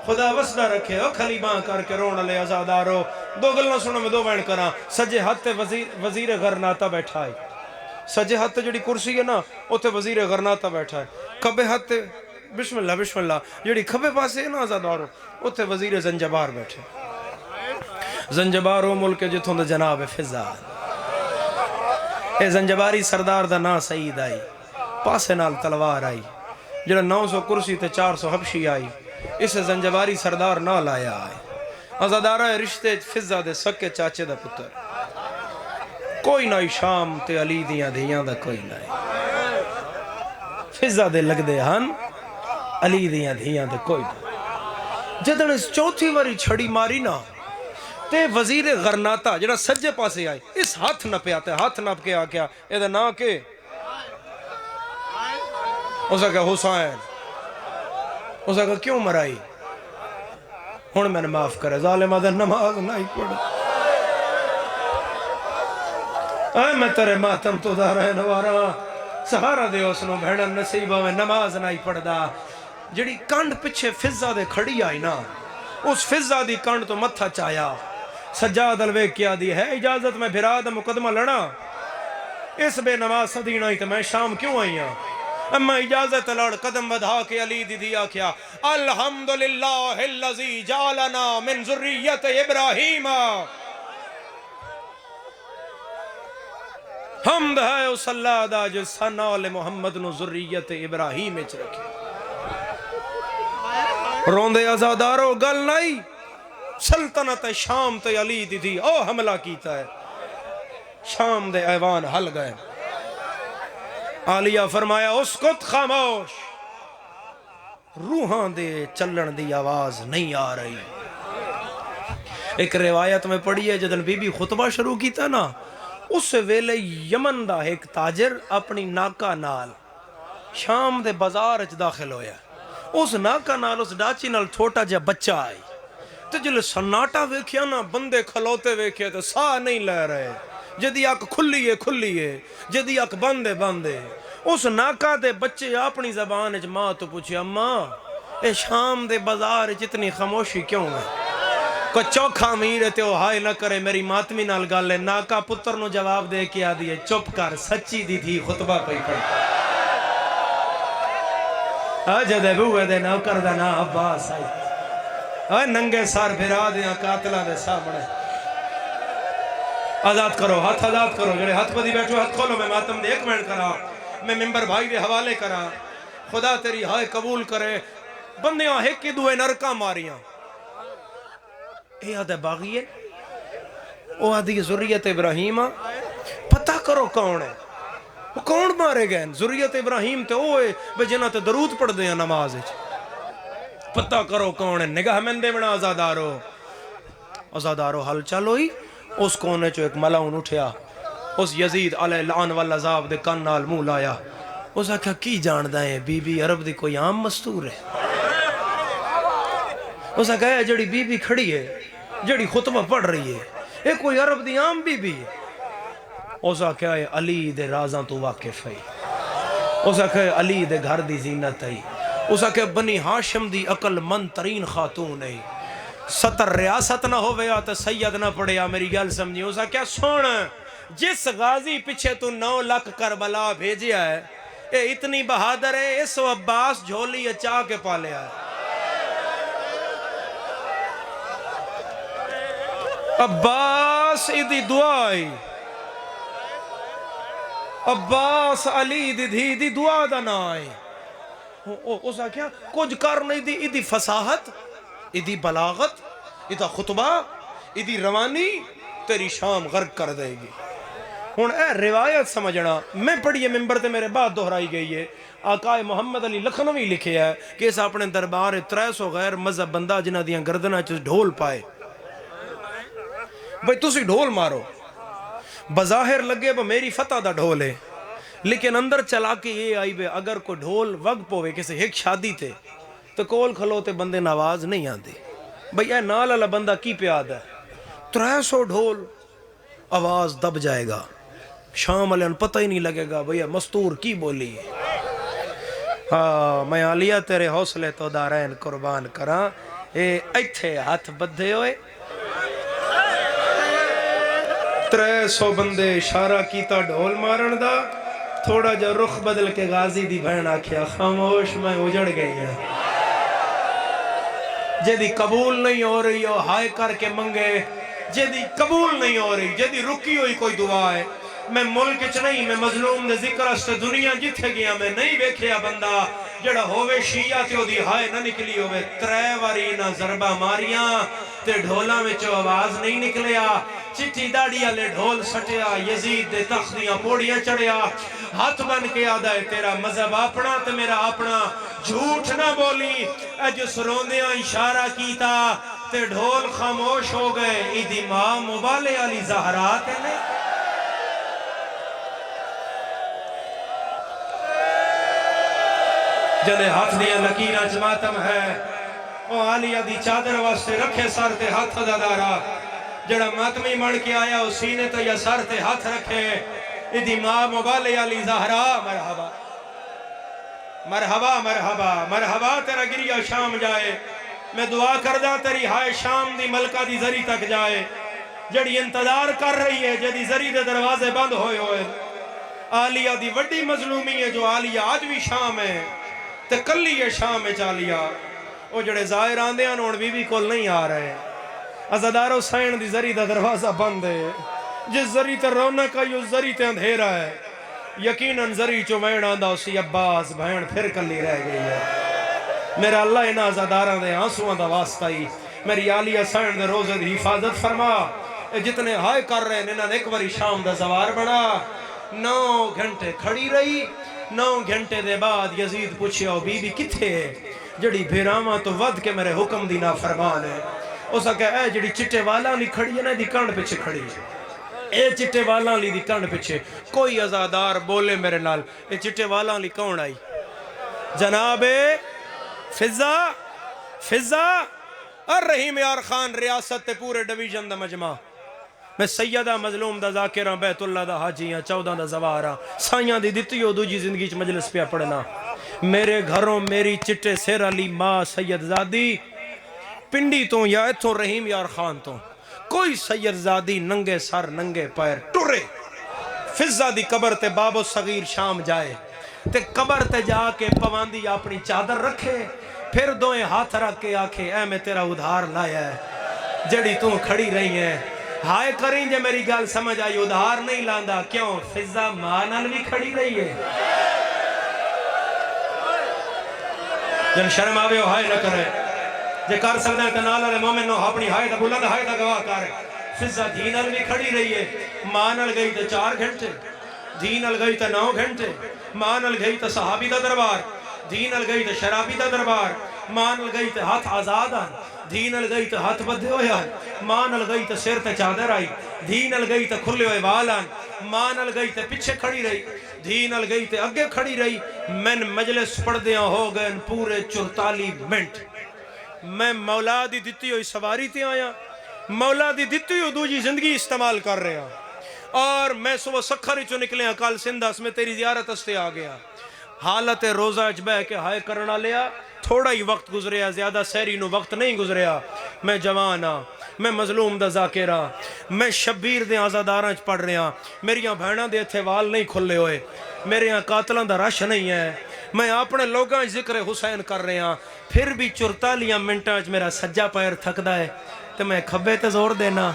S1: خدا وسدہ رکھے او خلیباں کر کے رونا لے آزادارو 2 گلنا سنو میں 2 بین کراں سجے ہاتھ وزیر گھر ناتا بیٹھائی سجے ہاتھ جڑی کرسی ہے نا اتنے وزیر غرناطہ بیٹھا ہے، کھبے ہاتھ بسم اللہ بسم اللہ جڑی کھبے پاسے ہے نا آزادارو اتنے وزیر زنجبار بیٹھے۔ زنجبار وہ ملک ہے جتوں دا جناب فضال، اے زنجباری سردار دا نا سعید آئی، پاسے نال تلوار آئی، جڑا 900 کرسی تے 400 حبشی آئی، اسے زنجباری سردار نہ لایا آئی۔ آزادارہ رشتے فضا دے سکے چاچے دا پتر، کوئی نہ شام تے علی دیاں دیاں دا کوئی نہ فضا دے لگ دے ہن علی دیاں دیاں دا کوئی نہ۔ جدن اس چوتھی واری چھڑی ماری نا تے وزیر غرناطہ جڑا سجے پاسے آئے اس ہاتھ نہ پہ آتا ہے، ہاتھ نہ کے آکیا اے دا نا کے اسا کہا حسین، اسا کہا کیوں مرائی؟ ہن میں نے معاف کرے ظالمہ دے نماز نہیں پڑھ، اے میں تیرے ماتم تو دا رہے نوارا سہارا دے اسنو بھیڑن نصیبہ میں نماز نہیں پڑھ دا۔ جڑی کانڈ پچھے فضا دے کھڑی آئی نا اس فضا دی کانڈ تو متھا چایا، سجاد الوے کیا دی ہے اجازت میں بھرا دا مقدمہ لڑا، اس بے نماز صدینا ہی تو میں شام کیوں آئی ہوں؟ اما اجازت لڑ قدم بدھا کے علی دی دیا کیا الحمدللہ اللذی جعلنا من ذریت ابراہیم، حمد ہے اس اللہ دا جو سنال محمد نو ذریت ابراہیم اچ رکھے۔ روندے ازادارو گل نہیں، سلطنت شام تے علی دی دی او حملہ کیتا ہے، شام دے ایوان حل گئے۔ عالیہ فرمایا اسکت خاموش، روحان دے چلن دی آواز نہیں آ رہی۔ ایک روایت میں پڑھی ہے جدن بی بی خطبہ شروع کیتا نا اس ویلے یمن دا ایک تاجر اپنی ناکا نال شام دے بازار اچ داخل ہویا، اس ناکا نال اس ڈاچی نال چھوٹا جا بچہ آئی، تو جلے سناٹا ویکھیا نا بندے کھلوتے ویکھیا تو ساہ نہیں لے رہے، جدی اک کھلی ہے جدی اک بندے بندے۔ اس ناکا دے بچے اپنی زبان اچ ماں تو پوچھے اماں اے شام دے بازار اچ اتنی خاموشی کیوں ہے؟ کوئی چوکھا امیر ہے تو ہائے نہ کرے میری ماتمی نال گل ہے، ناکا پتر نو جواب دے کے آ دیئے چپ کر سچی دی تھی خطبہ پہ پڑھ جدے بوئے دے نوکر دا نا عباس آئی، اے ننگے سار بھرا دیاں قاتلہ دے سامنے آزاد کرو، ہاتھ آزاد کرو، جڑے ہاتھ بدی بیٹھو ہاتھ کھولو، میں ماتم دے ایک منٹ کرا، میں ممبر بھائی دے حوالے کرا، خدا تیری ہائے قبول کرے۔ بندیاں ایک کی دوئے نرکا ماریاں، اے آدھے باغی ہے او آدھی ذریت ابراہیم، پتہ کرو کون ہے، وہ کون مارے گئے؟ ذریت ابراہیم تے اوے بے جنہ تے درود پڑھ دیا نماز اچ، پتہ کرو کون ہے؟ نگاہ میں دے بنا آزادارو حل چلو ہی۔ اس کونے چو ایک ملاؤن اٹھیا، اس یزید علیہ لعن والعذاب دے کن نال منہ لایا، اس نے کہا کی جاندہ ہے بی بی عرب دی کوئی عام مستور ہے؟ اس نے کہا جڑی بی بی کھڑی ہے جڑی خطبہ پڑھ رہی ہے اے کوئی عرب دی عام بی بی ہے؟ اس نے کہا علی دے رازاں تو واقف ہے، اس نے کہا علی دے گھر دی زینت ہے، اس نے کہا بنی ہاشم دی عقل مند ترین خاتون ہے، 70 ریاست نہ ہویا تو سید نہ پڑیا، میری گل سمجھی۔ اس نے کہا سن جس غازی پیچھے تو 9 لاکھ کربلا بھیجیا ہے اے اتنی بہادر ہے، اس عباس جھولی اچا کے پالیا ہے۔ عباس ایدی دعائی، عباس علی دی دعا دا نا آئی، اس نے کیا کچھ کر نہیں دی، ایدی فصاحت، ایدی بلاغت، ایدہ خطبہ، ایدی روانی تیری شام غرق کر دے گی۔ ہون اے روایت سمجھنا میں پڑھیے ممبر تے میرے بعد دہرائی گئی ہے، آقا محمد علی لکھنوی لکھے ہے کہ اس اپنے دربار 300 غیر مذہب بندہ جنہ دیاں گردنہ چیز ڈھول پائے، بھئی تسی ڈھول مارو، بظاہر لگے وہ میری فتح دا ڈھول ہے، لیکن اندر چلا کے یہ آئی بے اگر کوئی ڈھول وگ پوے کسی ایک شادی تے تو کول کھلوتے بندے نواز نہیں آن دی، بھئی اے نال اللہ بندہ کی پیاد ہے، 300 ڈھول آواز دب جائے گا، شام علیہ پتہ ہی نہیں لگے گا بھئی مستور کی بولی ہے۔ ہاں میں عالیہ تیرے حوصلے تو دارین قربان کراں، اے ایتھے ہاتھ بدھے ہوئے 300 بندے اشارہ کیتا ڈھول مارن دا تھوڑا جا رخ بدل کے غازی دی بہن آکھیا خاموش میں اجڑ گئی ہوں جیدی قبول نہیں ہو رہی ہو ہائے کر کے منگے جیدی قبول نہیں ہو رہی جیدی رکی ہوئی کوئی دعا ہے میں ملک چ نہیں میں مظلوم دے ذکر اس دنیا جتھے گیا میں نہیں بیکھیا بندہ جڑا ہووے شیعہ تے او دی ہائے نہ نکلی ہووے 3 واری نہ ضربہ ماریاں تے ڈھولاں وچوں آواز نہیں نکلیا چٹھی داڑھی والے ڈھول سٹیا یزید دے تخت دیاں پوڑیاں چڑھیا ہاتھ بن کے آدا ہے تیرا مذہب اپنا تے میرا اپنا جھوٹ نہ بولی اج سروندیاں اشارہ کیتا تے ڈھول خاموش ہو گئے ایدی ماں مبالے علی زہرا تے نہیں جدے ہاتھ دیا لکیرہ جماتم ہے او عالیہ دی چادر واسطے رکھے سر تے ہاتھ دا دارا جڑا ماتمی مڑ کے آیا اس سینے تے یا سر تے ہاتھ رکھے ایدی ماں مبالے علی زہرا مرحبا مرحبا مرحبا مرحبا تیرا گریہ شام جائے میں دعا کردہ تیری ہائے شام دی ملکہ دی زری تک جائے جڑی انتظار کر رہی ہے جدی زری دے دروازے بند ہوئے ہوئے عالیہ دی وڈی مظلومی ہے جو عالیہ آج بھی شام ہے تے کلی ہے شام میں چالیا او جڑے ظاہر آندے ہیں نوڑ بی بی کول نہیں آ رہے عزادارو سین دی زری دا دروازہ بند ہے جس زری تے رونق ہے اس زری تے اندھیرا ہے یقیناً زری چو وین آندہ اسی عباس بہن پھر کلی رہ گئی ہے میرا اللہ انہا عزادارہ دے آنسوان دا واسطہ ہی میری عالیہ سین دے روزے دی حفاظت فرما جتنے ہائے کر رہے ہیں انہاں نے ایک باری شام دا زوار بڑا 9 گھنٹے کھڑی رہی 9 گھنٹے دے بعد یزید پوچھیا بی بی کتھے ہے جڑی بھیراما تو ود کے میرے حکم دی نافرمان ہے اس نے کہا اے جڑی چٹے والا نہیں کھڑی ہے نا دی کانڈ پچھے کھڑی ہے اے چٹے والا لی دی کانڈ پچھے کوئی عزادار بولے میرے نال اے چٹے والا لی کون آئی جناب فضا فضا الرحیم یار خان ریاست تے پورے ڈویژن دا مجمع میں سیدہ مظلوم دا ذاکرہ بیت اللہ دا حاجیاں 14 دا زوارہ سائیاں دی دیتیو دوجی زندگی چ مجلس پہ پڑھنا میرے گھروں میری چٹے سیر علی ماں سید زادی پنڈی تو یا ایتھوں رحیم یار خان تو کوئی سید زادی ننگے سر ننگے پیر ٹرے فضا دی قبر تے بابو صغیر شام جائے تے قبر تے جا کے پواندی اپنی چادر رکھے پھر دوئے ہاتھ رکھ کے آکھے اے میں تیرا ادھار لایا ہے جڑی تو کھڑی رہی ہے ہائے کریں جے میری گال سمجھ آئی ادھار نہیں لاندا کیوں فضا مانل بھی کھڑی رہی ہے جن شرم آوے ہو ہائے نہ کرے جے کر سکتا ہے تنال علی مومن نو اپنی ہائے دا بلند ہائے دا گواہ کر فضا دینل بھی کھڑی رہی ہے مانل گئی تے 4 گھنٹے دینل گئی تے 9 گھنٹے مانل گئی تے صحابی دا دربار دینل گئی تے شرابی دا دربار مانل گئی تے ہاتھ آزاد آن دینل گئی تے ہاتھ بدھے ہوئے آن مانل گئی تے سر تے چادر آئی دینل گئی تے کھلے ہوئے وال آن مانل گئی تے پچھے کھڑی رہی دینل گئی تے اگے کھڑی رہی میں مجلس پڑھ ہو گئے پورے 44 منٹ میں مولا دی دیتی ہوئی سواری تے آیا مولا دی دیتی ہوئی دوجی زندگی استعمال کر رہے ہیں اور میں صبح سکھری چو نکلے ہیں کال سندھاس میں تیری زیارت استے آ گیا حالت روزہ اجبہ کے ہائے کرنا لیا تھوڑا ہی وقت گزریا زیادہ سہری نو وقت نہیں گزریا میں جوانا میں مظلوم دا ذاکرہ میں شبیر دے آزاداراں پڑھ رہے ہیں میریاں بھیناں دے تھے وال نہیں کھلے ہوئے میرے یہاں قاتلاں دا رش نہیں ہے میں اپنے لوگاں ذکر حسین کر رہے ہیں پھر بھی 44 منٹاں میرا سجا پیر تھکدا ہے تو میں کھبے تے زور دینا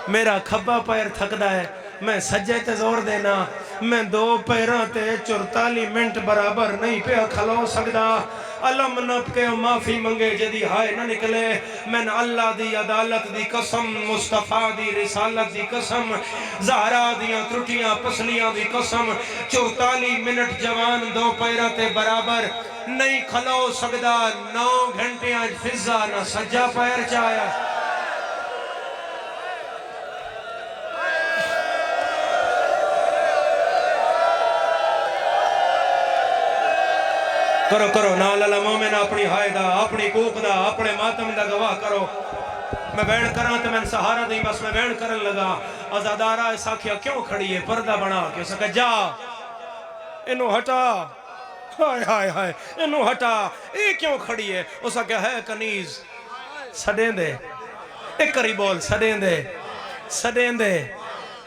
S1: میرا کھبا پیر تھکدا ہے میں سجے تے زور دینا میں 2 پیراں تے 44 منٹ برابر نہیں پہ کھلو سکدا علم نپ کے معافی منگے جدی ہائے نہ نکلے میں اللہ دی عدالت دی قسم مصطفیٰ دی رسالت دی قسم زہرا دیاں ترٹیاں پسلیاں دی قسم 44 منٹ جوان 2 پیراں تے برابر نہیں کھلو سکدا 9 گھنٹے آج فضا نہ سجا پیر چایا کرو کرو نال اللہ مومن اپنی ہائے دا اپنی کوک دا اپنے ماتم دا گواہ کرو میں بین کراں تو میں سہارا دیں بس میں بین کرن لگا آزادارہ ایسا کیا کیوں کھڑی ہے پردہ بنا کے اسے کہا جا انہوں ہٹا ہائے ہائے ہائے انہوں ہٹا یہ کیوں کھڑی ہے اسے کہا ہے کنیز سڑیں دے ایک کری بول سڑیں دے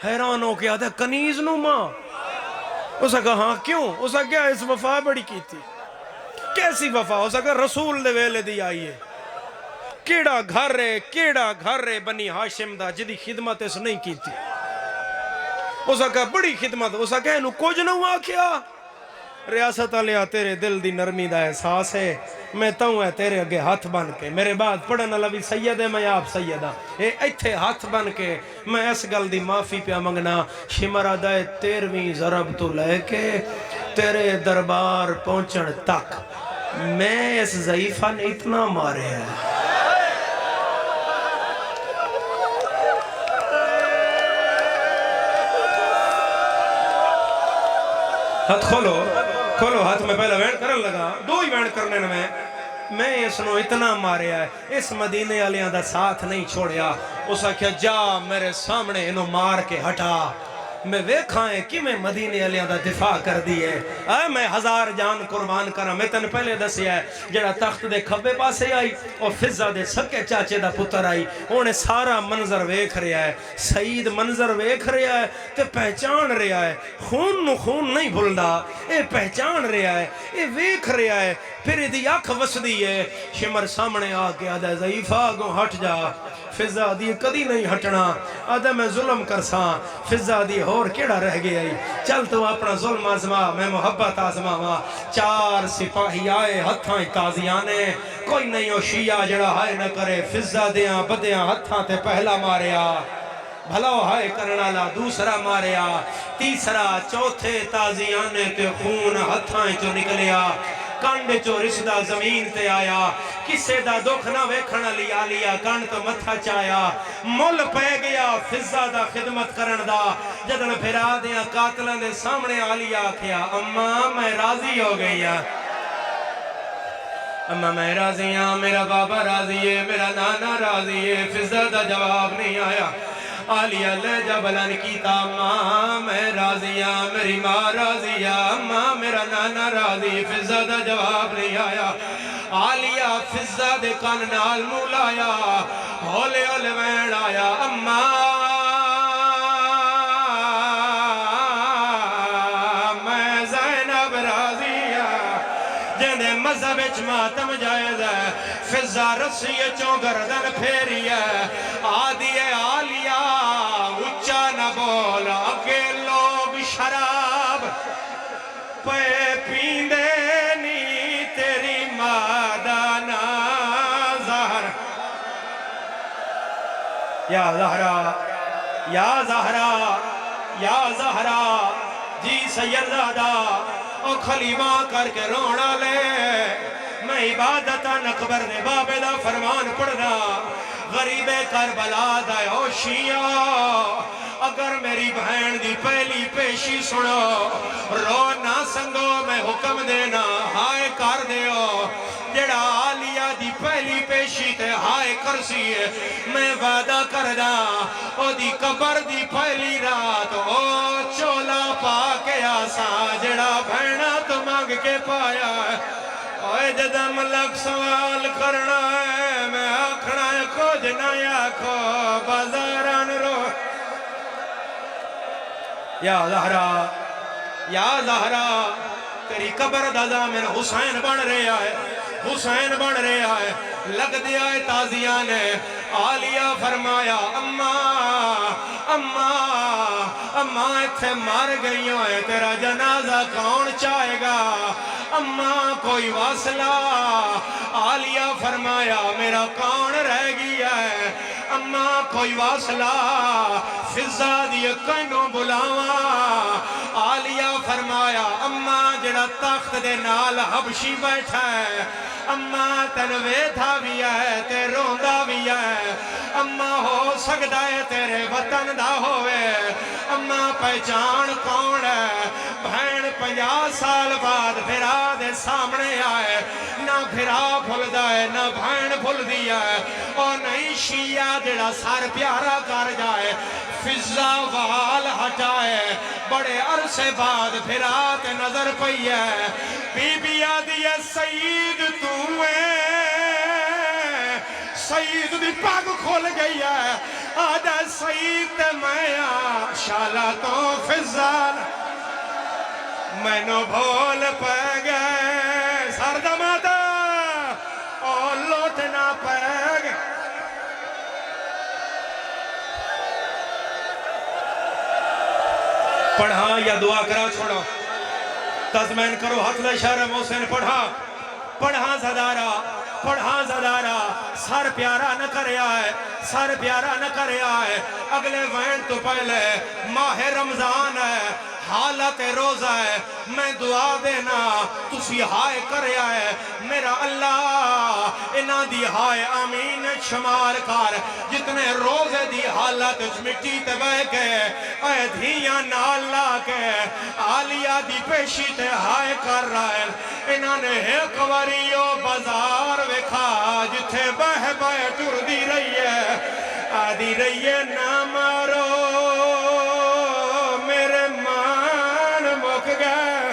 S1: حیران ہو کے آتا کنیز نو ماں. اس نے کہا ہاں کیوں؟ اس نے کہا اس وفا بڑی کی تھی. کیسی وفا؟ اس نے کہا رسول دے ویلے دی آئیے. کیڑا گھر ہے بنی ہاشم دا جدی خدمت اس نہیں کی تھی. اس نے کہا بڑی خدمت. اس نے کہا انہوں کچھ نہ ہوا کیا؟ ریاست علیہ تیرے دل دی نرمی دا احساس ہے. میں تاؤں ہے تیرے اگے ہاتھ بن کے. میرے بعد پڑھن والا بھی سید ہے، میں آپ سید ہاں. اے ایتھے ہاتھ بن کے میں اس گل دی معافی پیا منگنا. شمرادہ 13ویں ضرب تو لے کے تیرے دربار پہنچن تک میں اس ضعیفہ نے اتنا مارے ہے. ہاتھ کھولو ہاتھ. میں پہلا وینڈ کرن لگا، 2 ہی وینڈ کرنے میں اس نو اتنا ماریا ہے. اس مدینے والیاں دا ساتھ نہیں چھوڑیا. اس نے کہا جا میرے سامنے انہوں مار کے ہٹا. میں ویکھاں ہے کہ میں مدینے والیاں دا دفاع کر دی ہے. میں 1000 جان قربان کرا. میں تن پہلے دسیا ہے جڑا تخت دے کھبے پاسے آئی اور فضہ دے سکے چاچے دا پتر آئی. انہیں سارا منظر ویکھ رہا ہے. سعید منظر ویکھ رہا ہے تے پہچان رہا ہے. خون نو خون نہیں بھولدا. اے پہچان رہا ہے، اے ویکھ رہا ہے. پھر دی اکھ وسدی ہے. شمر سامنے آ کے آدھا ضعیفہ گو ہٹ جا. فضہ دی کدی نہیں ہٹنا. آدھا میں ظلم کرساں. فضہ دی اور کیڑا رہ گیا ہی. چل تو اپنا ظلم آزما، میں محبت آزما. 4 سپاہی آئے ہتھاں تازیانے. کوئی نہیں ہو شیعہ جڑا ہائے نہ کرے. فضہ دیاں بدیاں ہتھاں تے پہلا ماریا. بھلا ہائے کرنا لا دوسرا ماریا. تیسرا چوتھے تازیانے تے خون ہتھاں چو نکلیا. کانڈ چو رشدہ زمین تے آیا. کسے دا دکھ نہ ویکھنا لیا کانڈ تو متھا چایا. مل پہ گیا فضہ دا خدمت کرن دا. جدن پھرا دیاں قاتلان دے سامنے آلیا کیا اماں میں راضی ہو گئی ہاں. اماں میں راضی ہاں، میرا بابا راضی ہے، میرا نانا راضی ہے. فضہ دا جواب نہیں آیا. آلیہ لہجہ بلند کیتا اماں میں راضی ہاں، میری ماں راضی ہاں، اماں میرا نانا راضی. فضہ دا جواب نہیں آیا. آلیہ فضہ دے کان نال منہ لایا. ہولے ہولے وین آیا اماں میں زینب راضی ہاں. جندے مذہب اچ ماتم جائز ہے. فضہ رسی چوں گردن پھیری ہے. آدھی ہے آلیہ اچھا نہ بولا کہ لوگ شراب پہ پیندے نی تیری مادانا زہر. یا زہرا یا زہرا یا زہرا جی سیدزادہ او خلیمہ کر کے رونا لے. میں عبادتاں اکبر دے بابے دا فرمان پڑھنا. غریب کربلا دا او شیعہ اگر میری بہن دی پہلی پیشی سنو رو نہ سنگو. میں حکم دینا ہائے کر دیو. جڑا آلیہ دی پہلی پیشی تے ہائے کرسی ہے میں وعدہ کردہ او دی قبر دی پہلی رات او چولا پا کے آسا جڑا بہنہ تو مانگ کے پایا ہے. اوہ جدہ ملک سوال کرنا ہے میں آکھنا ہے کچھ نہ آکھو بازاران رو. یا زہرا یا زہرا تیری قبر دا زامن حسین بن رہا ہے، حسین بن رہا ہے. لگ دیا ہے تازیاں نے. آلیہ فرمایا اماں اماں اماں اتھے مار گئی ہوئے تیرا جنازہ کون چاہے گا. اماں کوئی واصلہ. آلیہ فرمایا میرا کون رہ گیا ہے. اماں کوئی واصلہ. فضہ دی کنوں بلاواں. آلیہ فرمایا اماں جڑا تخت دے نال حبشی بیٹھا ہے اماں تن ویدھا بھی ہے تے روندہ بھی ہے. اماں ہو سکتا ہے تیرے وطن دا ہوئے. اماں پہچان کون ہے. بہن 50 سال بعد پھرا دے سامنے آئے. نہ پھرا بھول دائے نہ بہن بھول دیا ہے. اور نہیں شیعہ جڑا سار پیارا کر جائے. فضہ وال ہٹائے بڑے عرصے بعد پھرا تے نظر پئی ہے. بی بی آدھی ہے سعید تو ہے. سعید دی پاگ کھول گئی ہے.
S3: آدھا سعید میا شالا تو فضال میں نو بھول پہ گئے سردہ ماتا اور لوٹنا پہ گئے پڑھا یا دعا کرا چھوڑا تزمین کرو حق دا اشارہ محسن پڑھا زدارہ سر پیارا نہ کریا ہے اگلے وین تو پہلے ماہ رمضان ہے حالت روزہ ہے میں دعا دینا تسی ہائے کریا ہے میرا اللہ انہاں دی ہائے آمین شمار کر جتنے روزے دی حالت مٹی تے بہ کے اے دھیاں نالا کے آلیا دی پیشی تے ہائے کر رہا ہے انہاں نے ایک وریو بازار وکھا جتھے بہ ٹر دی رہی ہے آدھی رہی ہے نہ مارو میرے مان مک گئے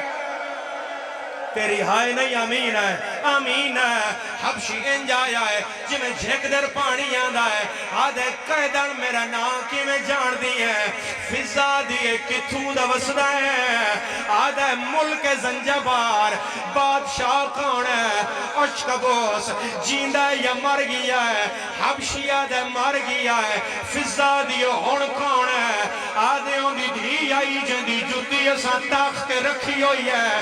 S3: تیری ہائے نہیں آمین ہے حبشی انجایا ہے جی میں جھیک در پانی آندھا ہے آدھے قیدن میرا نا کی میں جان دی ہے فضا دیئے کتھوں دا وسدہ ہے آدھے ملک زنجبار بادشاہ کون ہے اشکبوس جیندہ یا مر گیا ہے حبشی آدھے مر گیا ہے فضا دیئے ہون کون ہے آدھے ہون دی دھی آئی جندی جتی اساں تاخت رکھی ہوئی ہے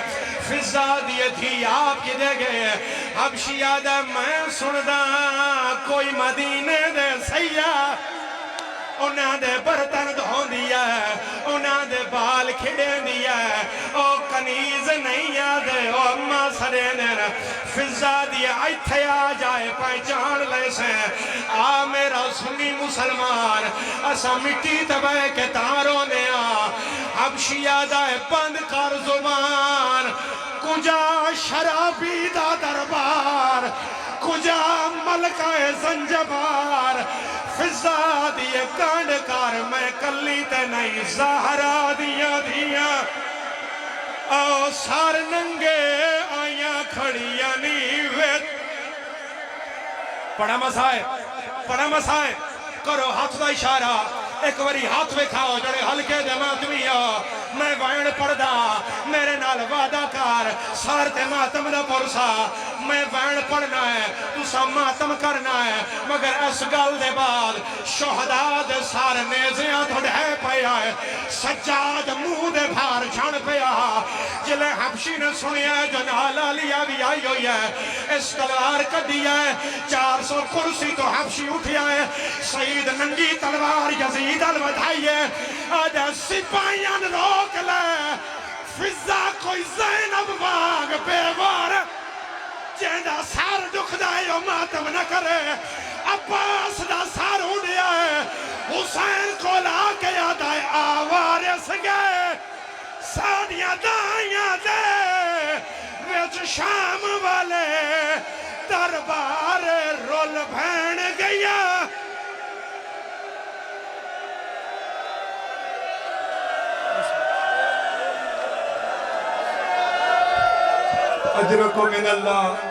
S3: فضا دیئے تھی آپ کی دے گئے حبشی آدھے میں سندہ کوئی مدینے دے سیاہ انہاں دے برتن دھون دیا ہے انہاں دے بال کھڑیں دیا ہے او کنیز نہیں آدھے او اممہ سرے دین فضا دیا ایتھے آ جائے پہچان لے سے آ میرا سنی مسلمان اسا مٹی تبہ کے تاروں نے حبشی آدھے بند کر زبان کجا شرابی دا دربار کجا ملکہ زنجبار فضا دیئے کانڈ کار میں کلی تے نہیں زہرا دیا او سار ننگے آیاں کھڑیاں نیویت پڑھا مسائے کرو ہاتھ دا اشارہ ایک وری ہاتھ میں کھاؤ جڑے ہلکے دے ماتمی میں وائن پڑھدا میرے نال وعدہ کار سارتے ماتم دا پرسا میں وائن پڑھنا ہے تو سا ماتم کرنا ہے مگر اس گل دے بعد شہداء دے سار نیزیاں تو ڈھے پیا ہے سجاد منہ دے بھار جھان پیا جلے حبشی نے سنیا ہے جو نالا لیا بھی آئی ہوئی ہے اس تلوار کا دیا ہے 400 کرسی تو حبشی اٹھیا ہے سعید ننگی تلوار یزید الودھائی ہے آدھا سپاہیاں روک لے فضا کوئی زینب باغ بیوار جیندہ سار دکھ دائے او ماتم نہ کرے عباس دا سار اڑیا ہے حسین کو لا کے یاد آئے آوارس گئے سانیاں دائیاں دے ویچ شام والے دربار رول بھین گیا اجرکم من اللہ